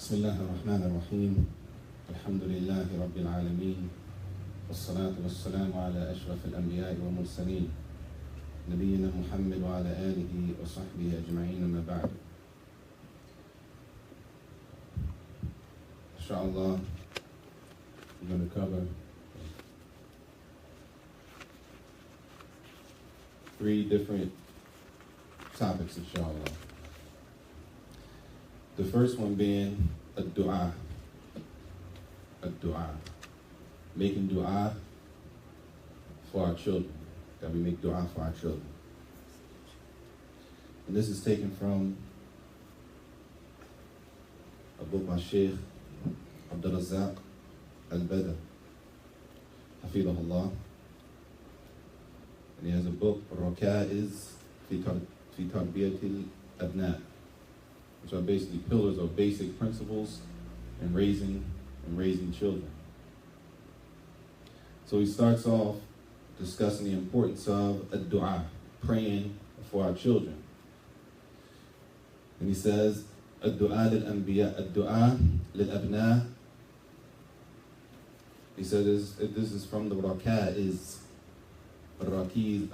بسم الله الرحمن الرحيم الحمد لله رب العالمين والصلاة والسلام على أشرف الأنبياء والمرسلين نبينا محمد وعلى آله وصحبه أجمعين ما بعد. Inshallah, we're going to cover 3 different topics, inshallah. The first one being a dua, making dua for our children, that we make dua for our children. And this is taken from a book by Sheikh Abdul-Razak Al-Badr, Hafidahullah. And he has a book, Rakaiz fi Tarbiyatil Abna, which are basically pillars or basic principles in raising children. So he starts off discussing the importance of a dua, praying for our children. And he says, "Ad-du'a lil-anbiya, ad-du'a lil-abna." He said this is from the Rakaiz, Rakaiz.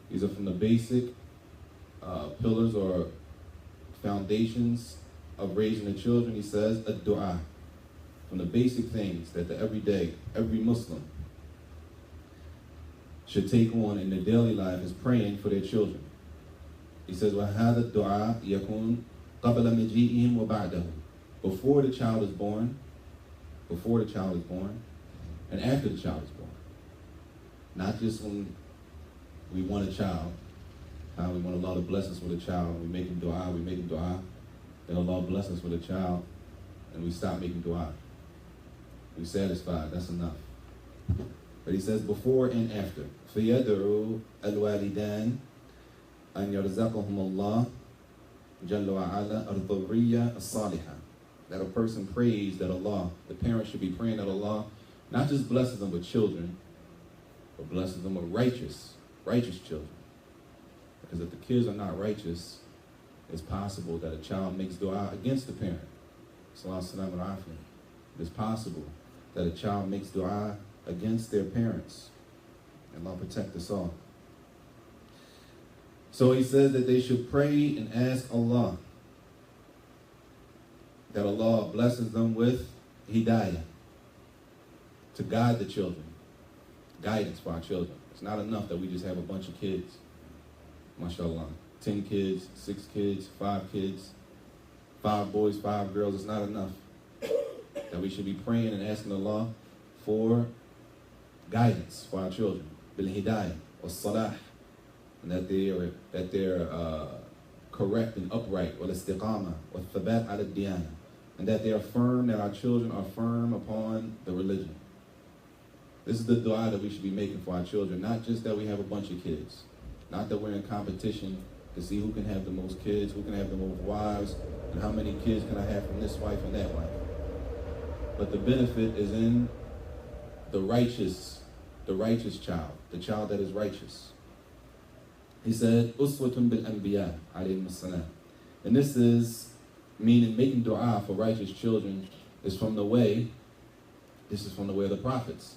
These are from the basic pillars or foundations of raising the children. He says a dua, from the basic things that every Muslim should take on in their daily life is praying for their children. He says, وَهَذَا الدُّعَاء يَكُونْ قَبْلَ مَجِيئِهِمْ وَبَعْدَهُ, before the child is born, and after the child is born. Not just when we want a child, we want a lot of blessings for the child, we make him dua, then Allah bless us with a child, and we stop making dua. We're satisfied, that's enough. But he says before and after. فَيَدْعُوا الْوَالِدَانِ أَنْ يَرْزَقَهُمُ اللَّهُ جَلَّ وَعَلَى الذُّرِّيَّةَ الصَّالِحَةَ. That a person prays that Allah, the parents should be praying that Allah not just blesses them with children, but blesses them with righteous children. Because if the kids are not righteous, it's possible that a child makes dua against the parent. It's possible that a child makes dua against their parents. And Allah protect us all. So he says that they should pray and ask Allah that Allah blesses them with hidayah, to guide the children, guidance for our children. It's not enough that we just have a bunch of kids. MashaAllah. 10 kids, 6 kids, 5 kids, 5 boys, 5 girls. It's not enough. That we should be praying and asking Allah for guidance for our children. Bil hidayah or salah. And that they're correct and upright. Wal istiqamah or thabat ala diyana. And that they are firm, that our children are firm upon the religion. This is the dua that we should be making for our children. Not just that we have a bunch of kids. Not that we're in competition to see who can have the most kids, who can have the most wives, and how many kids can I have from this wife and that wife. But the benefit is in the righteous child, the child that is righteous. He said, Uswatun bil anbiya alayhim salam. And this is meaning making dua for righteous children is from the way of the prophets.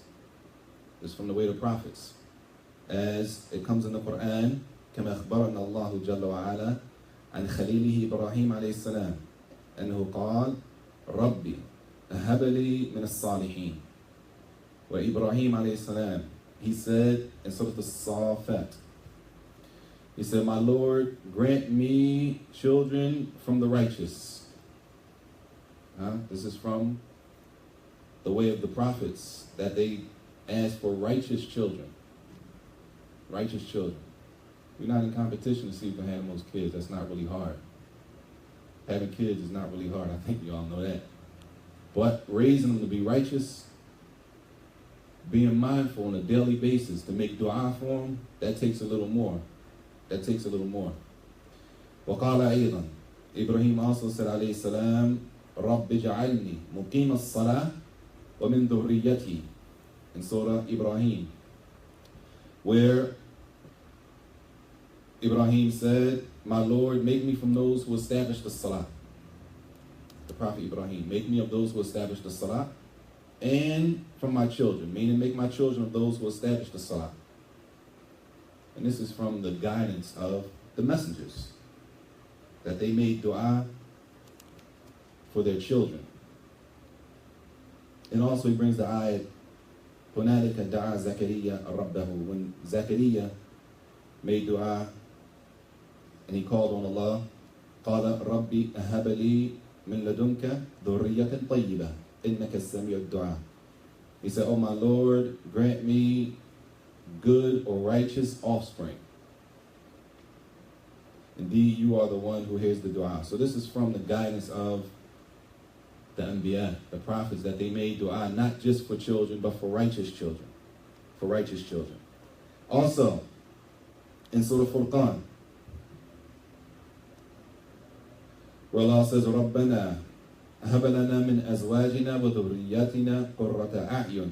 It's from the way of the prophets. As it comes in the Quran, كما أخبرنا الله جل وعلا عن خليله إبراهيم عليه السلام أنه قال ربي هب لي من الصالحين. وإبراهيم عليه السلام, he said in Surah Al-Safat, he said, my Lord, grant me children from the righteous. This is from the way of the prophets, that they ask for righteous children. Righteous children. We're not in competition to see who can have the most kids. That's not really hard. Having kids is not really hard. I think you all know that. But raising them to be righteous, being mindful on a daily basis to make dua for them, that takes a little more. وَقَالَ أَيْضًا, Ibrahim also said, alayhi salam, رَبِّ جَعَلْنِي مُقِيمَ الصَّلَاةِ وَمِن ذُرِّيَّتِي, in Surah Ibrahim, where Ibrahim said, my Lord, make me from those who establish the salah. Prophet Ibrahim, make me of those who establish the salah, and from my children, meaning make my children of those who establish the salah. And this is from the guidance of the messengers, that they made dua for their children. And also he brings the ayat, هُنَالِكَ دَعَى زَكَرِيَّا رَبَّهُ. When Zakaria made dua and he called on Allah, قَالَ رَبِّ أَهَبَ لِي مِن لَدُنْكَ ذُرِّيَّةً طَيِّبَةً إِنَّكَ السَّمِيعُ الدُّعَاء. He said, oh my Lord, grant me good or righteous offspring. Indeed, you are the one who hears the dua. So this is from the guidance of the Anbiya, the prophets, that they made dua not just for children, but for righteous children. For righteous children. Also, in Surah Furqan, where Allah says, رَبَّنَا هَبَ لَنَا مِنْ أَزْوَاجِنَا وَذُرِّيَّاتِنَا قُرَّةَ أَعْيُنٍ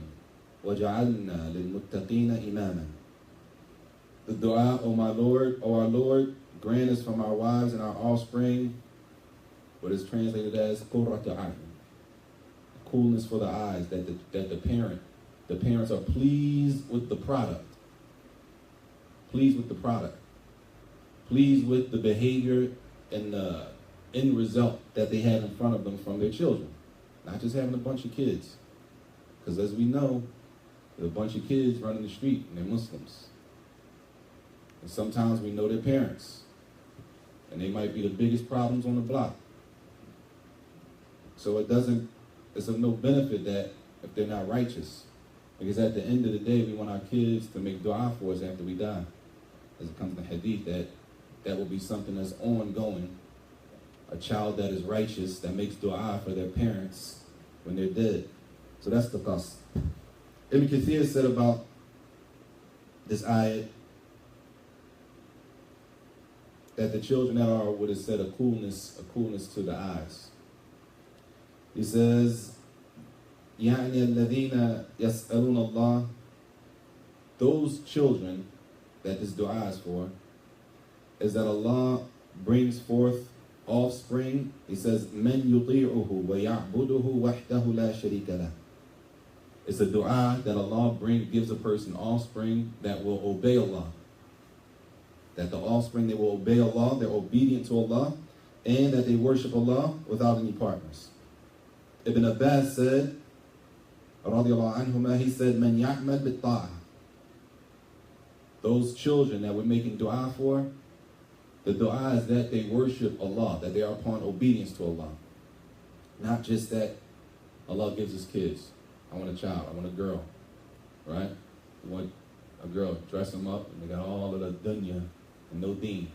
وَجَعَلْنَا لِلْمُتَّقِينَ إِمَامًا. The dua, O my Lord, O our Lord, grant us from our wives and our offspring what is translated as قُرَّةَ أَعْيُنٍ, coolness for the eyes, that the parents are pleased with the product. Pleased with the product. Pleased with the behavior and the end result that they have in front of them from their children. Not just having a bunch of kids. Because as we know, there's a bunch of kids running the street and they're Muslims. And sometimes we know their parents. And they might be the biggest problems on the block. So it's of no benefit that if they're not righteous. Because at the end of the day, we want our kids to make dua for us after we die. As it comes to hadith, that will be something that's ongoing. A child that is righteous, that makes dua for their parents when they're dead. So that's the qasd. Ibn Kathir said about this ayat that the children that are what is said a coolness to the eyes. He says, يعني الذين يسألون الله, those children that this dua is for, is that Allah brings forth offspring. He says, من يطيعه ويعبده وحده لا شريك له. It's a dua that Allah gives a person offspring that will obey Allah. That the offspring, they will obey Allah, they're obedient to Allah, and that they worship Allah without any partners. Ibn Abbas said, radiallahu anhuma, he said, من يعمل بالطاعة. Those children that we're making dua for, the dua is that they worship Allah, that they are upon obedience to Allah. Not just that Allah gives us kids. I want a child, I want a girl, right? We want a girl, dress them up, and they got all of the dunya and no deen.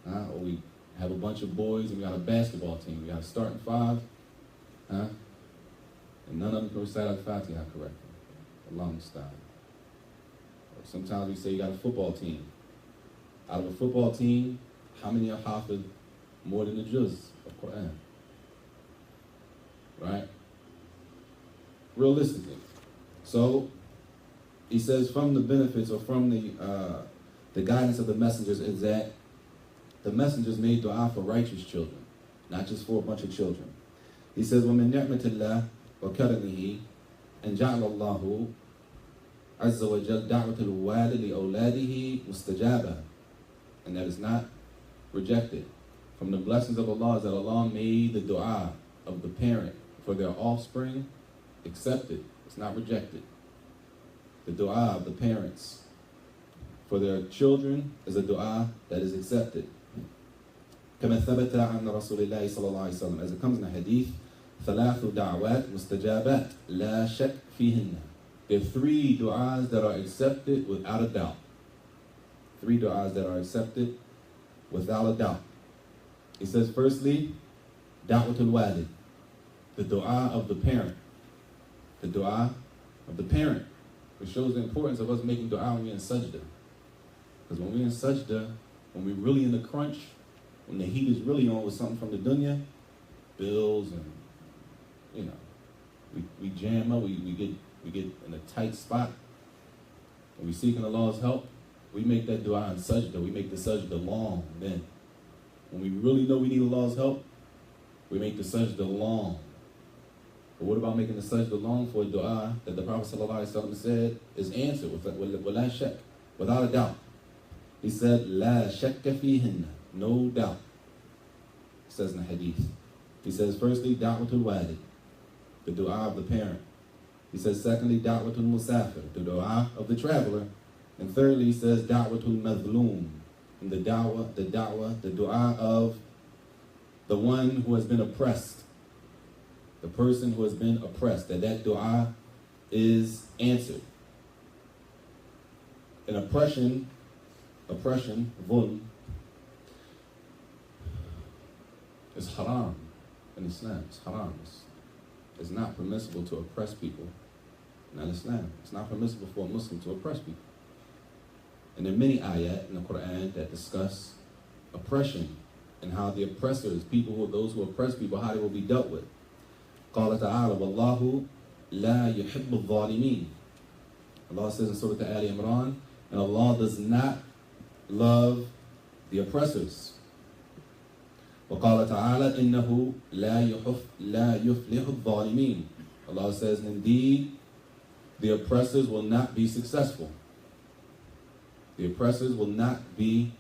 Or we have a bunch of boys and we got a basketball team. We got a starting five, and none of them can recite Al-Fatiha correctly. Allah style. Sometimes we say you got a football team. Out of a football team, how many are hafid more than the juz of Quran? Right? Realistically. So, he says from the benefits or from the guidance of the messengers is that the messengers made dua for righteous children, not just for a bunch of children. He says, وَمِن نِعْمَةِ اللَّهِ وَكَرَمِهِ أَنْ جَعْلَ اللَّهُ عَزَّ وَجَلَّ دَعْوَةَ الْوَالِدِ لِأَوْلَادِهِ مُسْتَجَابًا. And that is not rejected. From the blessings of Allah is that Allah made the dua of the parent for their offspring accepted. It's not rejected. The dua of the parents for their children is a dua that is accepted. كما ثبت عن رسول الله صلى الله عليه وسلم, as it comes in the hadith, ثلاث دعوات مستجابات لا شك فيهن. There are 3 du'as that are accepted without a doubt. 3 du'as that are accepted without a doubt. He says, firstly, da'watul walid, the du'a of the parent. The du'a of the parent, which shows the importance of us making du'a when we're in sajda. Because when we're in sajda, when we're really in the crunch, when the heat is really on with something from the dunya, bills and, we jam up, we get in a tight spot, and we seeking Allah's help, we make that dua in sajda, we make the sajda long. Then, when we really know we need Allah's help, We make the sajda long. But what about making the sajda long for a dua that the Prophet ﷺ said is answered wala shak, without a doubt? He said, la shakka fihinna, no doubt. It says in the hadith. He says, firstly, da'watul walid, the dua of the parent. He says, secondly, da'watul musafir, the dua of the traveler. And thirdly, he says, da'watul mazloom, and the dua of the one who has been oppressed, the person who has been oppressed, that dua is answered. And oppression, dhulm, is haram in Islam. It's haram. It's not permissible to oppress people in Islam. It's not permissible for a Muslim to oppress people. And there are many ayat in the Quran that discuss oppression and how the oppressors, those who oppress people, how they will be dealt with. قال تعالى والله لا يحب الظالمين. Allah says in Surah Al Imran, and Allah does not love the oppressors. وقال تعالى إنه لا يفلح الظالمين. Allah says, indeed, the oppressors will not be successful. The oppressors will not be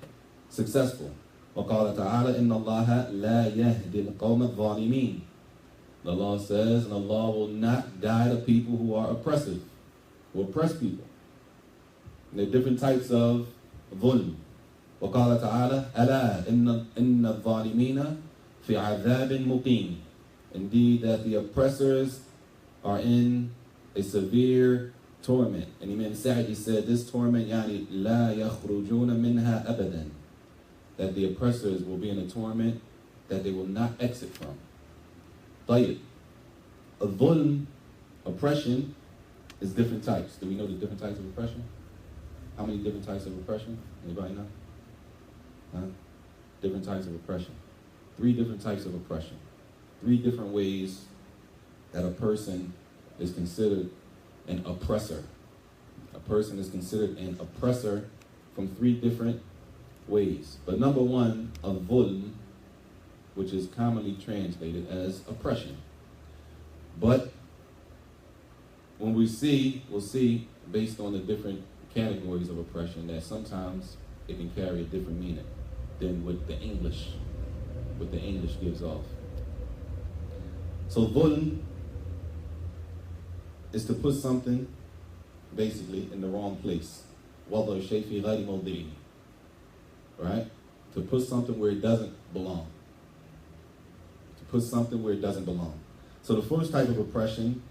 successful. وقال تعالى إن الله لا يهدي القوم الظالمين. Allah says, and Allah will not guide the people who are oppressive, who oppress people. And there are different types of dhulm. وقال تعالى ألا إن الظالمين في عذاب مقيم. Indeed, that the oppressors are in a severe torment. And Imam Saajid said this torment يعني لا يخرجون منها أبدا, that the oppressors will be in a torment that they will not exit from. طيب, a dhulm, oppression, is different types. Do we know the different types of oppression? How many different types of oppression? Anybody know? Huh? Different types of oppression. 3 different types of oppression. 3 different ways that a person is considered an oppressor. A person is considered an oppressor from 3 different ways. But number 1, a dhulm, which is commonly translated as oppression. But when we'll see based on the different categories of oppression that sometimes it can carry a different meaning than what the English gives off. So dhulm is to put something basically in the wrong place. وَضَعُ الشَّيْء فِي غَيْرِ مَوْضِعِهِ. Right? To put something where it doesn't belong. Put something where it doesn't belong. So the first type of oppression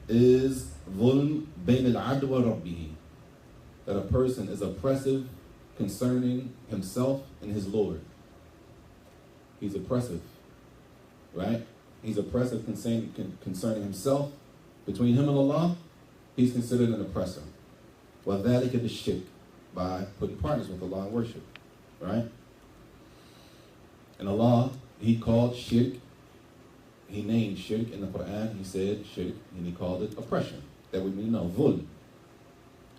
is dhulm bayn al-'abd wa rabbih, that a person is oppressive concerning himself and his Lord. He's oppressive, right? He's oppressive concerning himself. Between him and Allah, he's considered an oppressor. وَذَلِكَ بِالشِّرْك, by putting partners with Allah in worship, right? And Allah, He called shirk, He named shirk in the Quran, He said shirk, and He called it oppression. That would mean dhulm.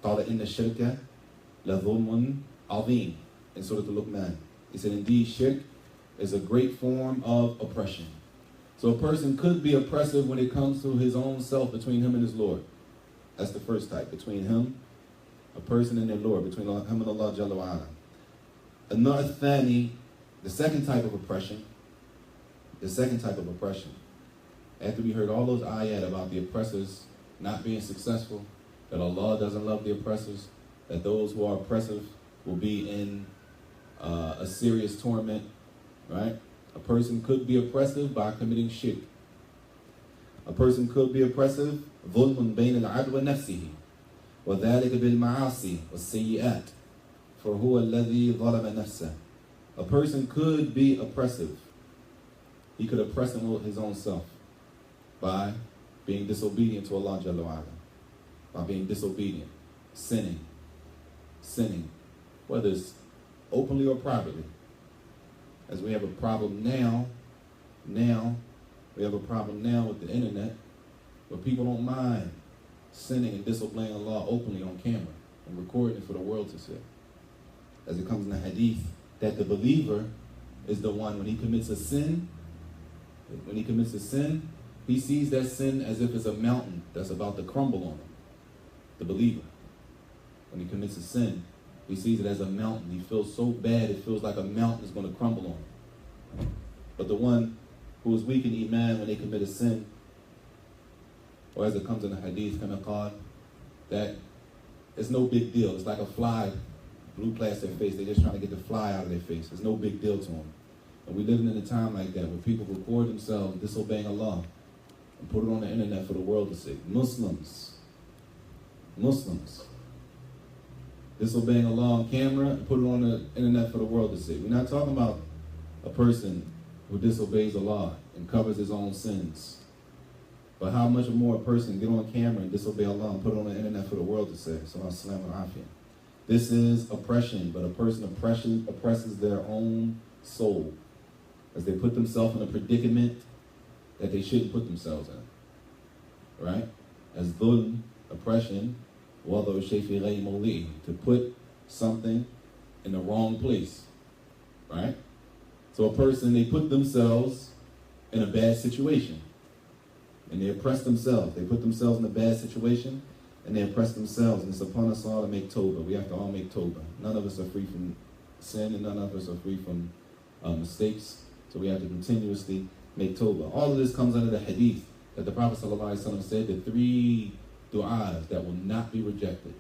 قال إن الشرك لظلم عظيم in Surah Al-Luqman. He said, indeed, shirk is a great form of oppression. So a person could be oppressive when it comes to his own self, between him and his Lord. That's the first type, between him, a person and their Lord, between him and Allah Jalla wa Ala. Another thani, the second type of oppression, after we heard all those ayat about the oppressors not being successful, that Allah doesn't love the oppressors, that those who are oppressive will be in a serious torment, right? A person could be oppressive by committing shirk. A person could be oppressive, ظُلْمٌ بَيْنَ الْعَبْدِ وَنَفْسِهِ وَذَلِكَ بِالْمَعَاصِي وَالسَّيِّئَاتِ فَهُوَ الَّذِي ظَلَمَ نَفْسَهُ. A person could be oppressive. He could oppress his own self by being disobedient to Allah Jalla wa Ala, by being disobedient, sinning, whether it's openly or privately. As we have a problem now we have a problem now with the internet, where people don't mind sinning and disobeying Allah openly on camera and recording it for the world to see. As it comes in the hadith, that the believer is the one, when he commits a sin, When he commits a sin, he sees that sin as if it's a mountain that's about to crumble on him, the believer. When he commits a sin, he sees it as a mountain. He feels so bad, it feels like a mountain is going to crumble on him. But the one who is weak in Iman, when they commit a sin, or as it comes in the hadith, that it's no big deal. It's like a fly blew past their face. They're just trying to get the fly out of their face. It's no big deal to them. And we're living in a time like that where people record themselves disobeying Allah and put it on the internet for the world to see. Muslims disobeying Allah on camera and put it on the internet for the world to see. We're not talking about a person who disobeys Allah and covers his own sins. But how much more a person get on camera and disobey Allah and put it on the internet for the world to say. So this is oppression, but a person oppresses their own soul as they put themselves in a predicament that they shouldn't put themselves in. Right? As dhulm, oppression, to put something in the wrong place. Right? So a person, they put themselves in a bad situation. And they oppress themselves. They put themselves in a bad situation, and they oppress themselves. And it's upon us all to make tawbah. We have to all make tawbah. None of us are free from sin, and none of us are free from mistakes. So we have to continuously make tawbah. All of this comes under the hadith that the Prophet ﷺ said, the 3 du'as that will not be rejected.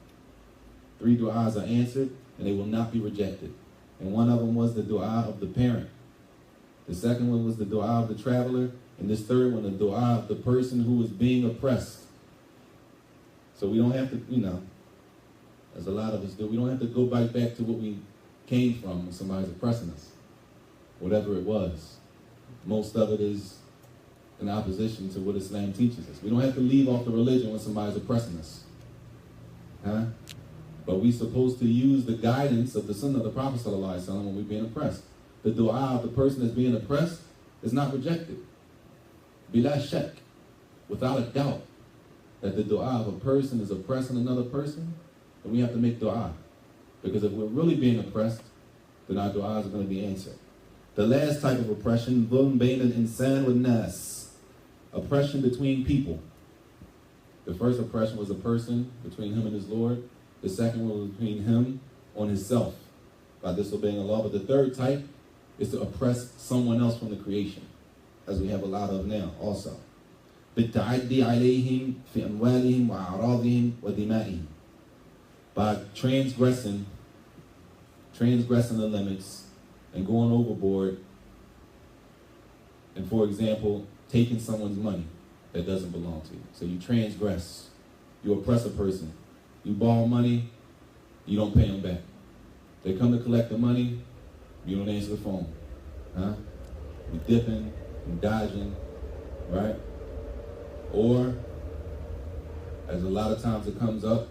3 du'as are answered, and they will not be rejected. And one of them was the du'a of the parent. The second one was the du'a of the traveler. And this third one, the dua of the person who is being oppressed. So we don't have to, as a lot of us do, we don't have to go back to what we came from when somebody's oppressing us. Whatever it was. Most of it is in opposition to what Islam teaches us. We don't have to leave off the religion when somebody's oppressing us. But we're supposed to use the guidance of the Sunnah of the Prophet ﷺ when we're being oppressed. The dua of the person that's being oppressed is not rejected. Bila shak, without a doubt, that the dua of a person is oppressing another person, then we have to make dua. Because if we're really being oppressed, then our du'as are going to be answered. The last type of oppression, dhulm bayn al-insan wal-nas, oppression between people. The first oppression was a person between him and his Lord. The second one was between him on himself by disobeying Allah. But the third type is to oppress someone else from the creation, as we have a lot of now also. بِالتَّعَدِّي عَلَيْهِمْ فِي أَمْوَالِهِمْ وَأَعْرَاضِهِمْ وَدِمَائِهِمْ, by transgressing the limits and going overboard, and for example, taking someone's money that doesn't belong to you. So you transgress, you oppress a person. You borrow money, you don't pay them back. They come to collect the money, you don't answer the phone. You dipping, and dodging, right? Or, as a lot of times it comes up,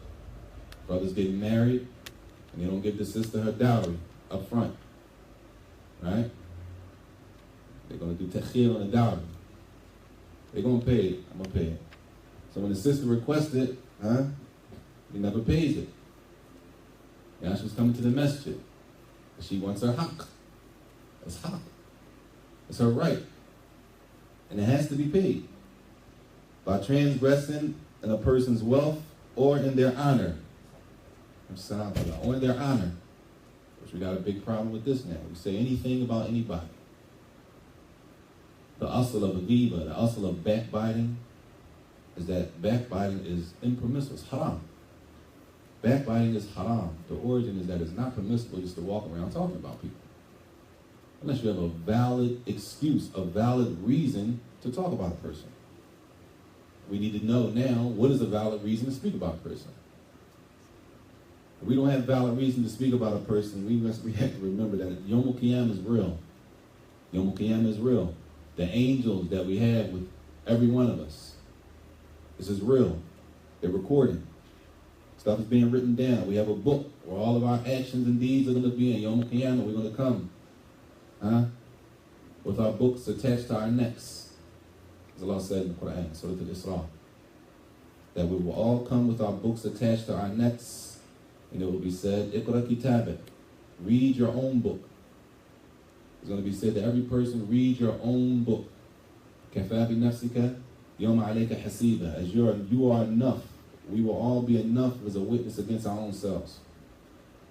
brothers getting married, and they don't give the sister her dowry up front, right? They're going to do takhir on the dowry. They're going to pay it. I'm going to pay it. So when the sister requests it, he never pays it. Now she's coming to the masjid. She wants her haqq. It's haqq. It's her right. And it has to be paid by transgressing in a person's wealth or in their honor. Or in their honor. Which we got a big problem with this now. We say anything about anybody. The asl of a ghiba, the asl of backbiting, is that backbiting is impermissible. It's haram. Backbiting is haram. The origin is that it's not permissible just to walk around talking about people. Unless you have a valid excuse, a valid reason to talk about a person. We need to know now, what is a valid reason to speak about a person? If we don't have valid reason to speak about a person, we have to remember that Yom Qiyam is real. Yom Qiyam is real. The angels that we have with every one of us, this is real. They're recording. Stuff is being written down. We have a book where all of our actions and deeds are going to be in Yom Qiyamah. We're going to come with our books attached to our necks. As Allah said in the Quran, Surah Al-Isra, that we will all come with our books attached to our necks, and it will be said, Iqra kitabak, read your own book. It's going to be said to every person, read your own book. كَفَى بِنَفْسِكَ يَوْمَ عَلَيْكَ حَسِيبًا. As you are enough. We will all be enough as a witness against our own selves.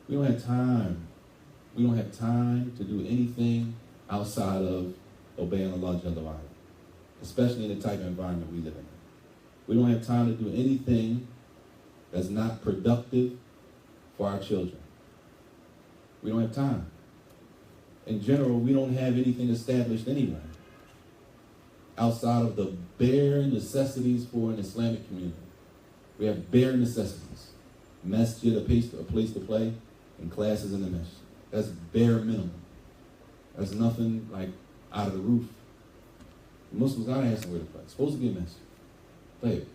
We don't have time. We don't have time to do anything outside of obeying Allah Jalla wa Ala, especially in the type of environment we live in. We don't have time to do anything that's not productive for our children. We don't have time. In general, we don't have anything established anyway outside of the bare necessities for an Islamic community. We have bare necessities. Masjid, a place to play, and classes in the masjid. That's bare minimum. That's nothing like out of the roof. Muslims gotta have somewhere to play. It's supposed to be a masjid. Like,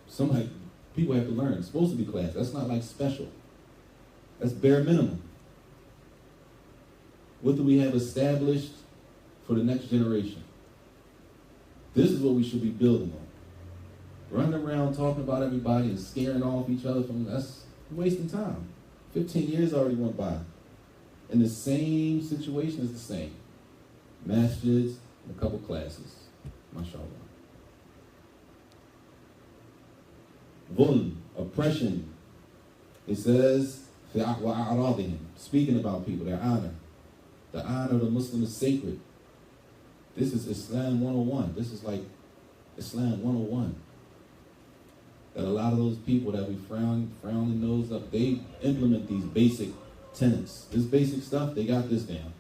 people have to learn. It's supposed to be class. That's not like special. That's bare minimum. What do we have established for the next generation? This is what we should be building on. Running around talking about everybody and scaring off each other that's wasting time. 15 years already went by. And the same situation is the same. Masjids and a couple classes. MashaAllah. Dhulm, oppression. It says, speaking about people, their honor. The honor of the Muslim is sacred. This is Islam 101. This is like Islam 101. That a lot of those people that we frown the nose up, they implement these basic tenets. This basic stuff, they got this down.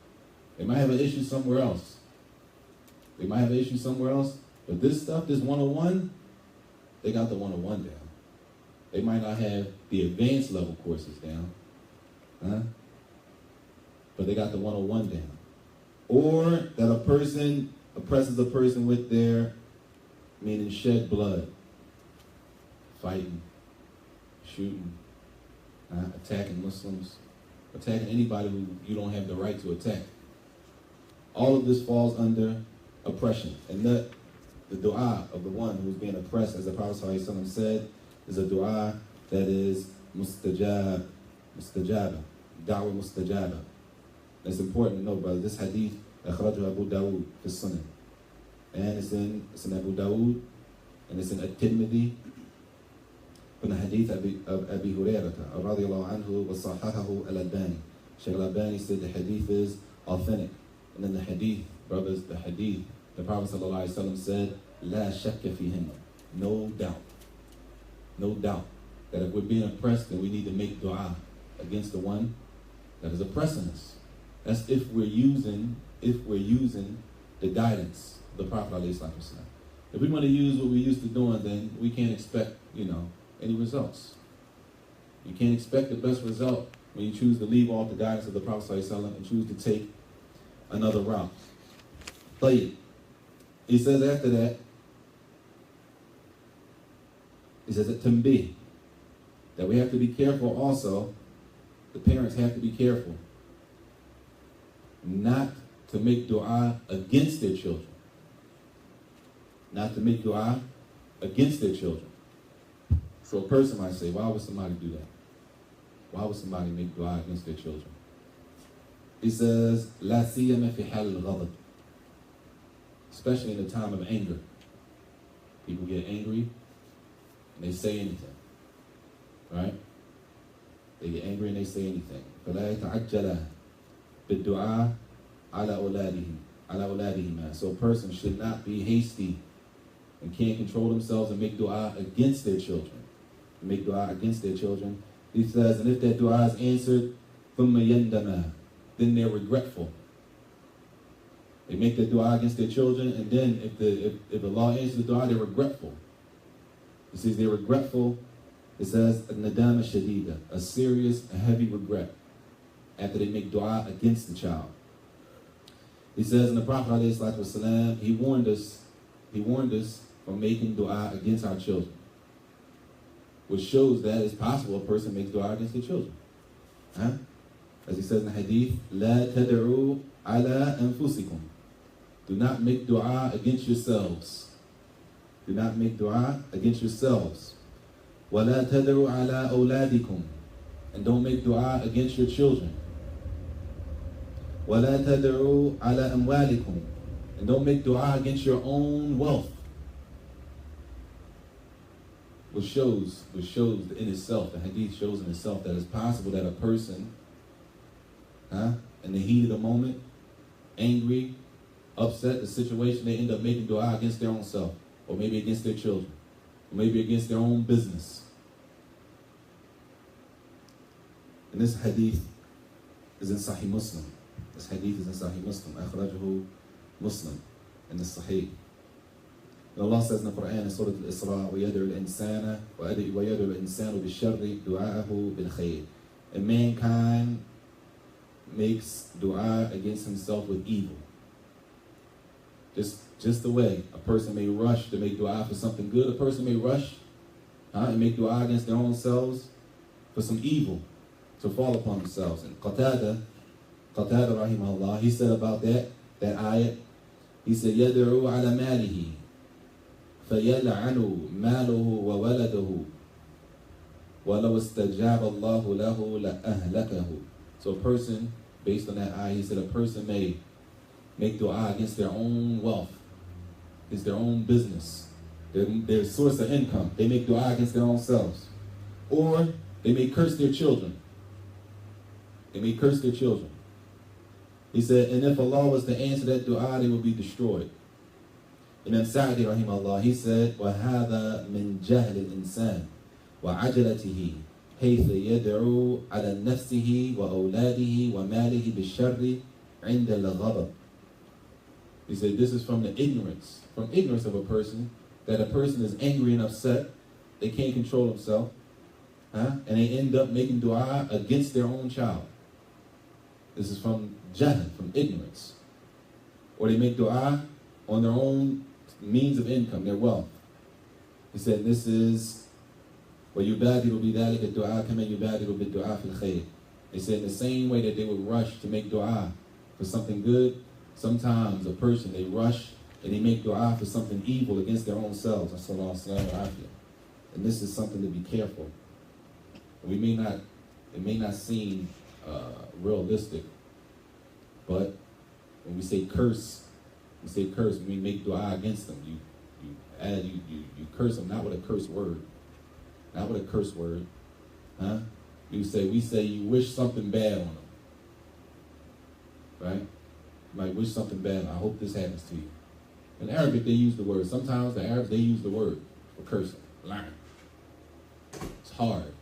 They might have an issue somewhere else. But this stuff, this 101, they got the 101 down. They might not have the advanced level courses down. But they got the 101 down. Or that a person oppresses a person with their, meaning shed blood. Fighting, shooting, attacking Muslims, attacking anybody who you don't have the right to attack. All of this falls under oppression. And that the dua of the one who's being oppressed, as the Prophet ﷺ said, is a dua that is mustajaba, da'wah mustajaba. It's important to know, brother, this hadith, akhrajahu Abu Dawud fi Sunan. And it's in Abu Dawud, and it's in At-Tirmidhi, from the hadith of Abi Hurairah, radiyallahu anhu, wa sahahahu al-Albani. Shaykh al-Albani said the hadith is authentic. And then the hadith, brothers, the Prophet sallallahu alaihi wasallam said, la shakka fihin, no doubt, that if we're being oppressed, then we need to make dua against the one that is oppressing us. That's if we're using the guidance of the Prophet alayhi salatu wasallam. If we want to use what we used to doing, then we can't expect, any results. You can't expect the best result when you choose to leave off the guidance of the Prophet ﷺ and choose to take another route. Sayyid. He says after that, he says at Tambih, that we have to be careful also, the parents have to be careful not to make dua against their children. Not to make dua against their children. So a person might say, why would somebody do that? Why would somebody make dua against their children? He says, La siyama fi hal al-ghadab. Especially in the time of anger. People get angry and they say anything. Right? They get angry and they say anything. فَلَا يَتَعَجَّلَ بِالدُّعَاء عَلَى أَوْلَادِهِمَا. So a person should not be hasty and can't control themselves and make dua against their children. Make dua against their children. He says, and if that dua is answered, ثُمَّ يَنْدَمَا, then they're regretful. They make the dua against their children, and then if Allah answers the dua, they're regretful. He says they're regretful. It says, nadama shadida, a serious, a heavy regret after they make dua against the child. He says, and the Prophet ﷺ, he warned us from making dua against our children, which shows that it's possible a person makes dua against their children. As he says in the hadith, la tad'u ala anfusikum. Do not make dua against yourselves. Do not make dua against yourselves. Wa la tad'u ala awladikum. And don't make dua against your children. Wa la tad'u ala amwalikum. And don't make dua against your own wealth. which shows in itself, the hadith shows in itself that it's possible that a person, in the heat of the moment, angry, upset, the situation, they end up making dua against their own self, or maybe against their children, or maybe against their own business. And this hadith is in Sahih Muslim. This hadith is in Sahih Muslim. Akhrajahu Muslim in the Sahih. And Allah says in the Quran in Surah Al-Isra, وَيَدْعُ الْإِنسَانُ بِالشَّرِّ دُعَاءَهُ بِالْخَيْرِ. And mankind makes dua against himself with evil. Just the way a person may rush to make dua for something good, a person may rush and make dua against their own selves for some evil to fall upon themselves. And Qatada rahimahullah, he said about that ayat, he said, يَدْعُو عَلَى مَالِهِ فَيَلْعَنُ مَالُهُ وَوَلَدُهُ وَلَوْ اسْتَجَابَ اللَّهُ لَهُ لَأَهْلَكَهُ. So a person, based on that ayat, he said a person may make dua against their own wealth, against their own business, their source of income. They make dua against their own selves. Or they may curse their children. They may curse their children. He said, and if Allah was to answer that dua, they will be destroyed. Imam Saajid rahimahullah, he said, وَهَذَا مِنْ جَهْلِ الْإِنسَانِ وَعَجَلَتِهِ حَيْثَ يَدْعُو عَلَى نَفْسِهِ وَأَوْلَادِهِ وَمَالِهِ بِالشَّرِّ عِنْدَ الْغَضَبِ. He said, this is from ignorance of a person, that a person is angry and upset, they can't control themselves, and they end up making dua against their own child. This is from jahl, from ignorance. Or they make dua on their own means of income, their wealth. He said, this is وَيُبَادِرُ بِذَلِكَ الدُّعَاءَ كَمَا يُبَادِرُ بِالدُّعَاء فِي الْخَيْرِ. They said in the same way that they would rush to make dua for something good, sometimes a person, they rush and they make dua for something evil against their own selves. And this is something to be careful. It may not seem realistic, but when we say curse, when we make dua against them, you curse them, not with a curse word. Not with a curse word. We say you wish something bad on them. Right? You might wish something bad. I hope this happens to you. In Arabic, they use the word. Sometimes the Arabs, they use the word for cursing. Learn. It's hard.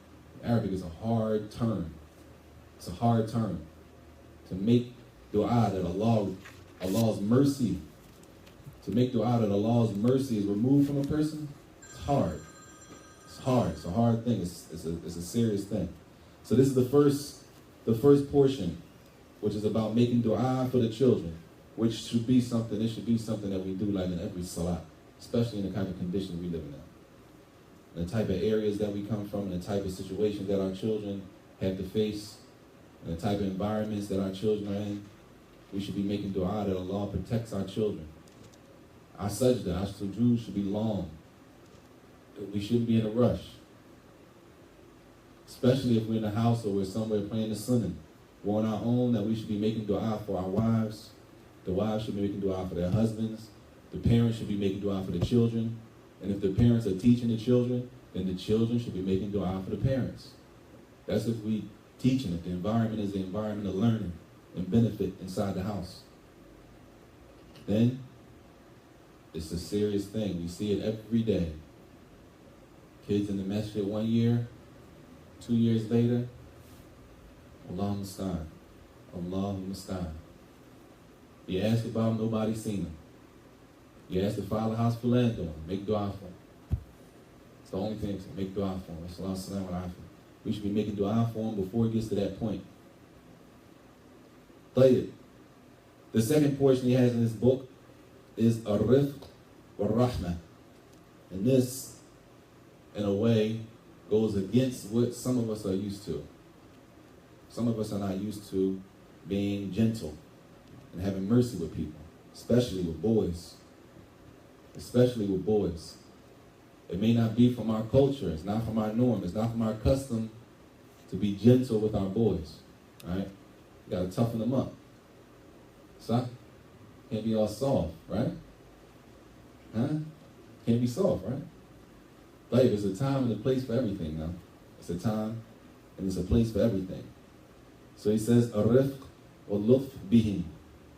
Arabic is a hard term. It's a hard term. To make dua that Allah's mercy, to make dua that Allah's mercy is removed from a person, it's hard. It's hard. It's a hard thing. It's a serious thing. So this is the first portion, which is about making dua for the children, which should be something that we do like in every salat, especially in the kind of conditions we live in now. And the type of areas that we come from, and the type of situations that our children have to face, and the type of environments that our children are in, we should be making dua that Allah protects our children. Our sajda, our sujood should be long. We shouldn't be in a rush. Especially if we're in a house or we're somewhere praying the sunnah. We're on our own, that we should be making dua for our wives. The wives should be making dua for their husbands. The parents should be making dua for the children. And if the parents are teaching the children, then the children should be making dua for the parents. That's if we teaching it. The environment is the environment of learning and benefit inside the house. Then, it's a serious thing. We see it every day. Kids in the masjid 1 year, 2 years later, Allahu Musta'an. Allahu Musta'an. You ask about them, nobody seen them. You ask the father, how's Fulan doing? Make dua for him. It's the only thing, make dua for him. We should be making dua for him before it gets to that point. Tayyib. The second portion he has in this book is Ar-Rifq wa-Rahmah. And this, in a way, goes against what some of us are used to. Some of us are not used to being gentle and having mercy with people, especially with boys. Especially with boys. It may not be from our culture, it's not from our norm, it's not from our custom to be gentle with our boys. Right? You gotta toughen them up. So, can't be all soft, right? Can't be soft, right? Like, there's a time and a place for everything now. It's a time and it's a place for everything. So he says, "Arifq wa lutf bihim,"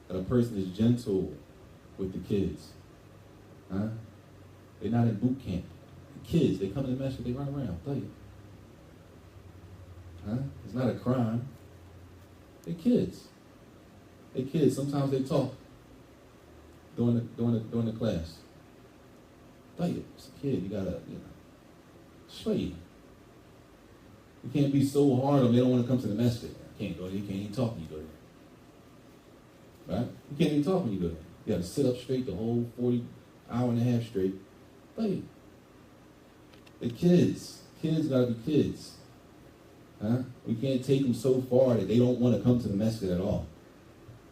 that a person is gentle with the kids. Huh? They're not in boot camp. The kids, they come in the masjid, they run around. I'll tell you. Huh? It's not a crime. They're kids. They're kids. Sometimes they talk during the class. I'll tell you, it's a kid. You gotta, show you. You can't be so hard on them. They don't want to come to the masjid. Can't go there. You can't even talk when you go there. Right? You can't even talk when you go there. You got to sit up straight the whole 40 hour and a half straight. Hey, the kids got to be kids. Huh? We can't take them so far that they don't want to come to the masjid at all.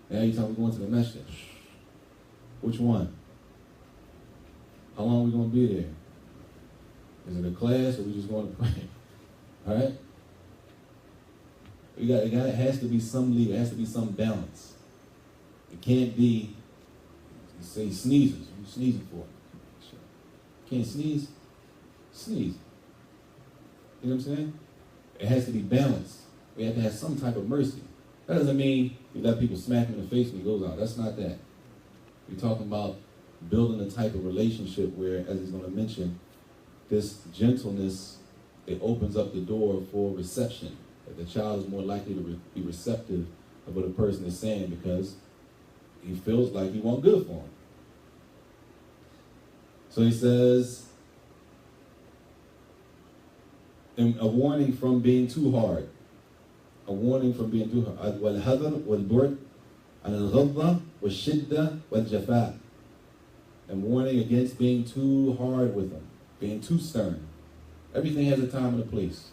Now you tell me we're going to the masjid. Which one? How long are we going to be there? Is it a class or are we just going to pray? All right? It has to be some leeway. It has to be some balance. It can't be, you say sneezes. What are you sneezing for? Can't sneeze? Sneeze. You know what I'm saying? It has to be balanced. We have to have some type of mercy. That doesn't mean you let people smack him in the face when he goes out. That's not that. We're talking about building a type of relationship where, as he's going to mention, this gentleness, it opens up the door for reception. That the child is more likely to be receptive of what a person is saying because he feels like he wants good for him. So he says, a warning from being too hard. A warning from being too hard. وَالْهَذَرْ وَالْبُعْدْ عَنَ الْغَضَّةِ وَالشِّدَّةِ وَالْجَفَاءِ. And warning against being too hard with them, being too stern. Everything has a time and a place.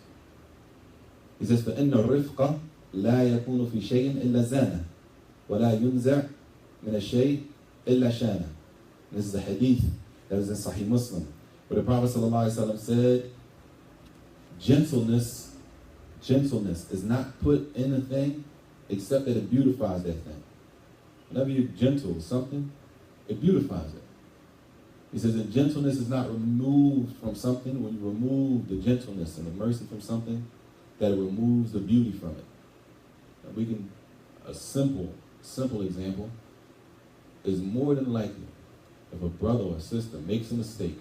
He says, فَإِنَّ الرِّفْقَ لَا يَكُونُ فِي شَيْءٍ إِلَّا زَانَهُ وَلَا يُنْزَعْ مِنَ الشَّيْءٍ إِلَّا شَانَهُ. This is a hadith that is in Sahih Muslim, where the Prophet ﷺ said, gentleness is not put in a thing except that it beautifies that thing. Whenever you're gentle with something, it beautifies it. He says that gentleness is not removed from something. When you remove the gentleness and the mercy from something, that it removes the beauty from it. And we can, a simple example is more than likely if a brother or a sister makes a mistake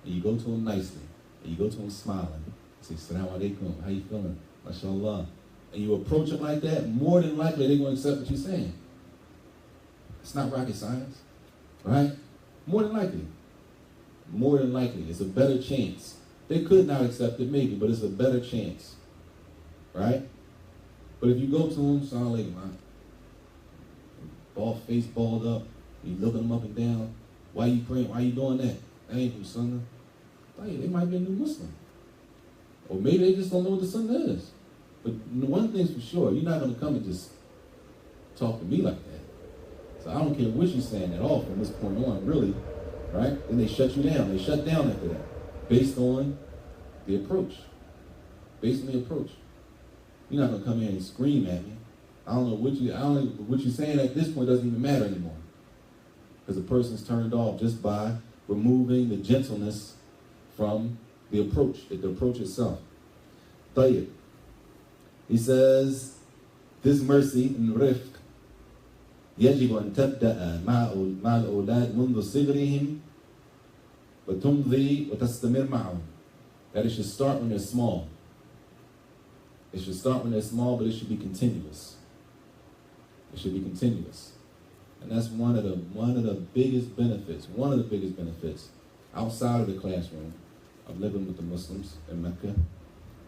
and you go to him nicely and you go to him smiling, say, "Assalamu alaikum, how you feeling? MashaAllah." And you approach him like that, more than likely they're going to accept what you're saying. It's not rocket science, right? More than likely. More than likely. It's a better chance. They could not accept it maybe, but it's a better chance. Right? But if you go to him, sound like, man, face balled up, you looking him up and down, why you praying? Why you doing that? That ain't from Sunnah. Hey, they might be a new Muslim. Or maybe they just don't know what the Sunnah is. But one thing's for sure, you're not going to come and just talk to me like that. So I don't care what you're saying at all from this point on, really. Right? Then they shut you down. They shut down after that. Based on the approach. Based on the approach. You're not gonna come here and scream at me. I don't know what you're saying at this point doesn't even matter anymore. Because the person's turned off just by removing the gentleness from the approach itself. Tayyib. He says, this mercy in rifq يجب أن تبدأ مع الأولاد منذ صغرهم وتمضي وتستمر معهم. That it should start when they're small. It should start when they're small, but it should be continuous. It should be continuous. And that's one of the biggest benefits outside of the classroom of living with the Muslims in Mecca.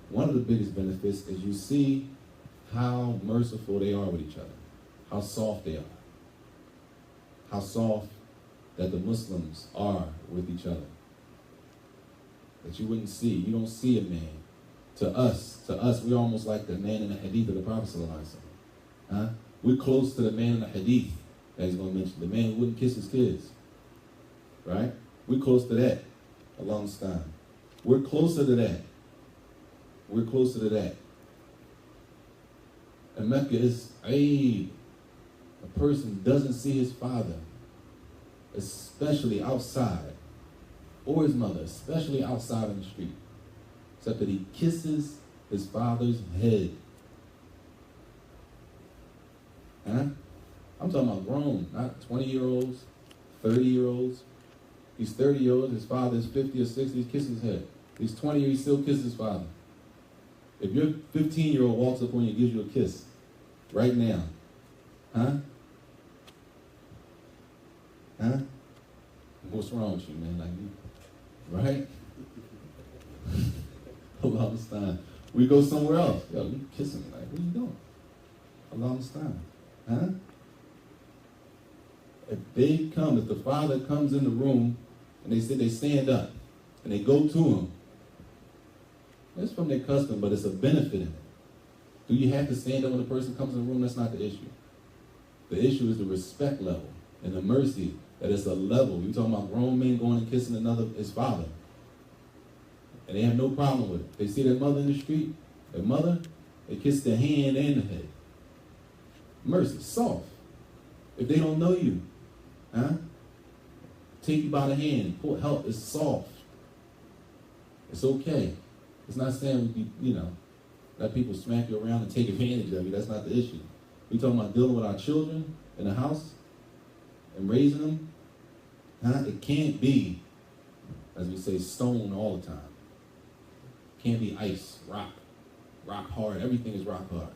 One of the biggest benefits is you see how merciful they are with each other, how soft they are, how soft that the Muslims are with each other. That you wouldn't see. You don't see a man. To us, we're almost like the man in the hadith of the Prophet ﷺ. Huh? We're close to the man in the hadith that he's going to mention. The man who wouldn't kiss his kids. Right? We're close to that. Alongside. We're closer to that. We're closer to that. And Mecca is Eid. A person doesn't see his father, especially outside, or his mother, especially outside in the street, except that he kisses his father's head. Huh? I'm talking about grown, not 20-year-olds, 30-year-olds. He's 30 years old, his father is 50 or 60, he kisses his head. He's 20 years, he still kisses his father. If your 15-year-old walks up on you and gives you a kiss, right now, huh? Huh? What's wrong with you, man? Right? Allah understand. We go somewhere else. Yo, you kissing me. Like, what are you doing? Allah understand. Huh? If the father comes in the room and they say they stand up and they go to him, that's from their custom, but it's a benefit in it. Do you have to stand up when a person comes in the room? That's not the issue. The issue is the respect level and the mercy that it's a level. You're talking about grown men going and kissing his father. And they have no problem with it. They see their mother in the street, their mother, they kiss their hand and the head. Mercy, soft. If they don't know you, huh? Take you by the hand, pull help, it's soft. It's okay. It's not saying, let people smack you around and take advantage of you. That's not the issue. We're talking about dealing with our children in the house and raising them. Huh? It can't be, as we say, stone all the time. It can't be ice, rock hard. Everything is rock hard.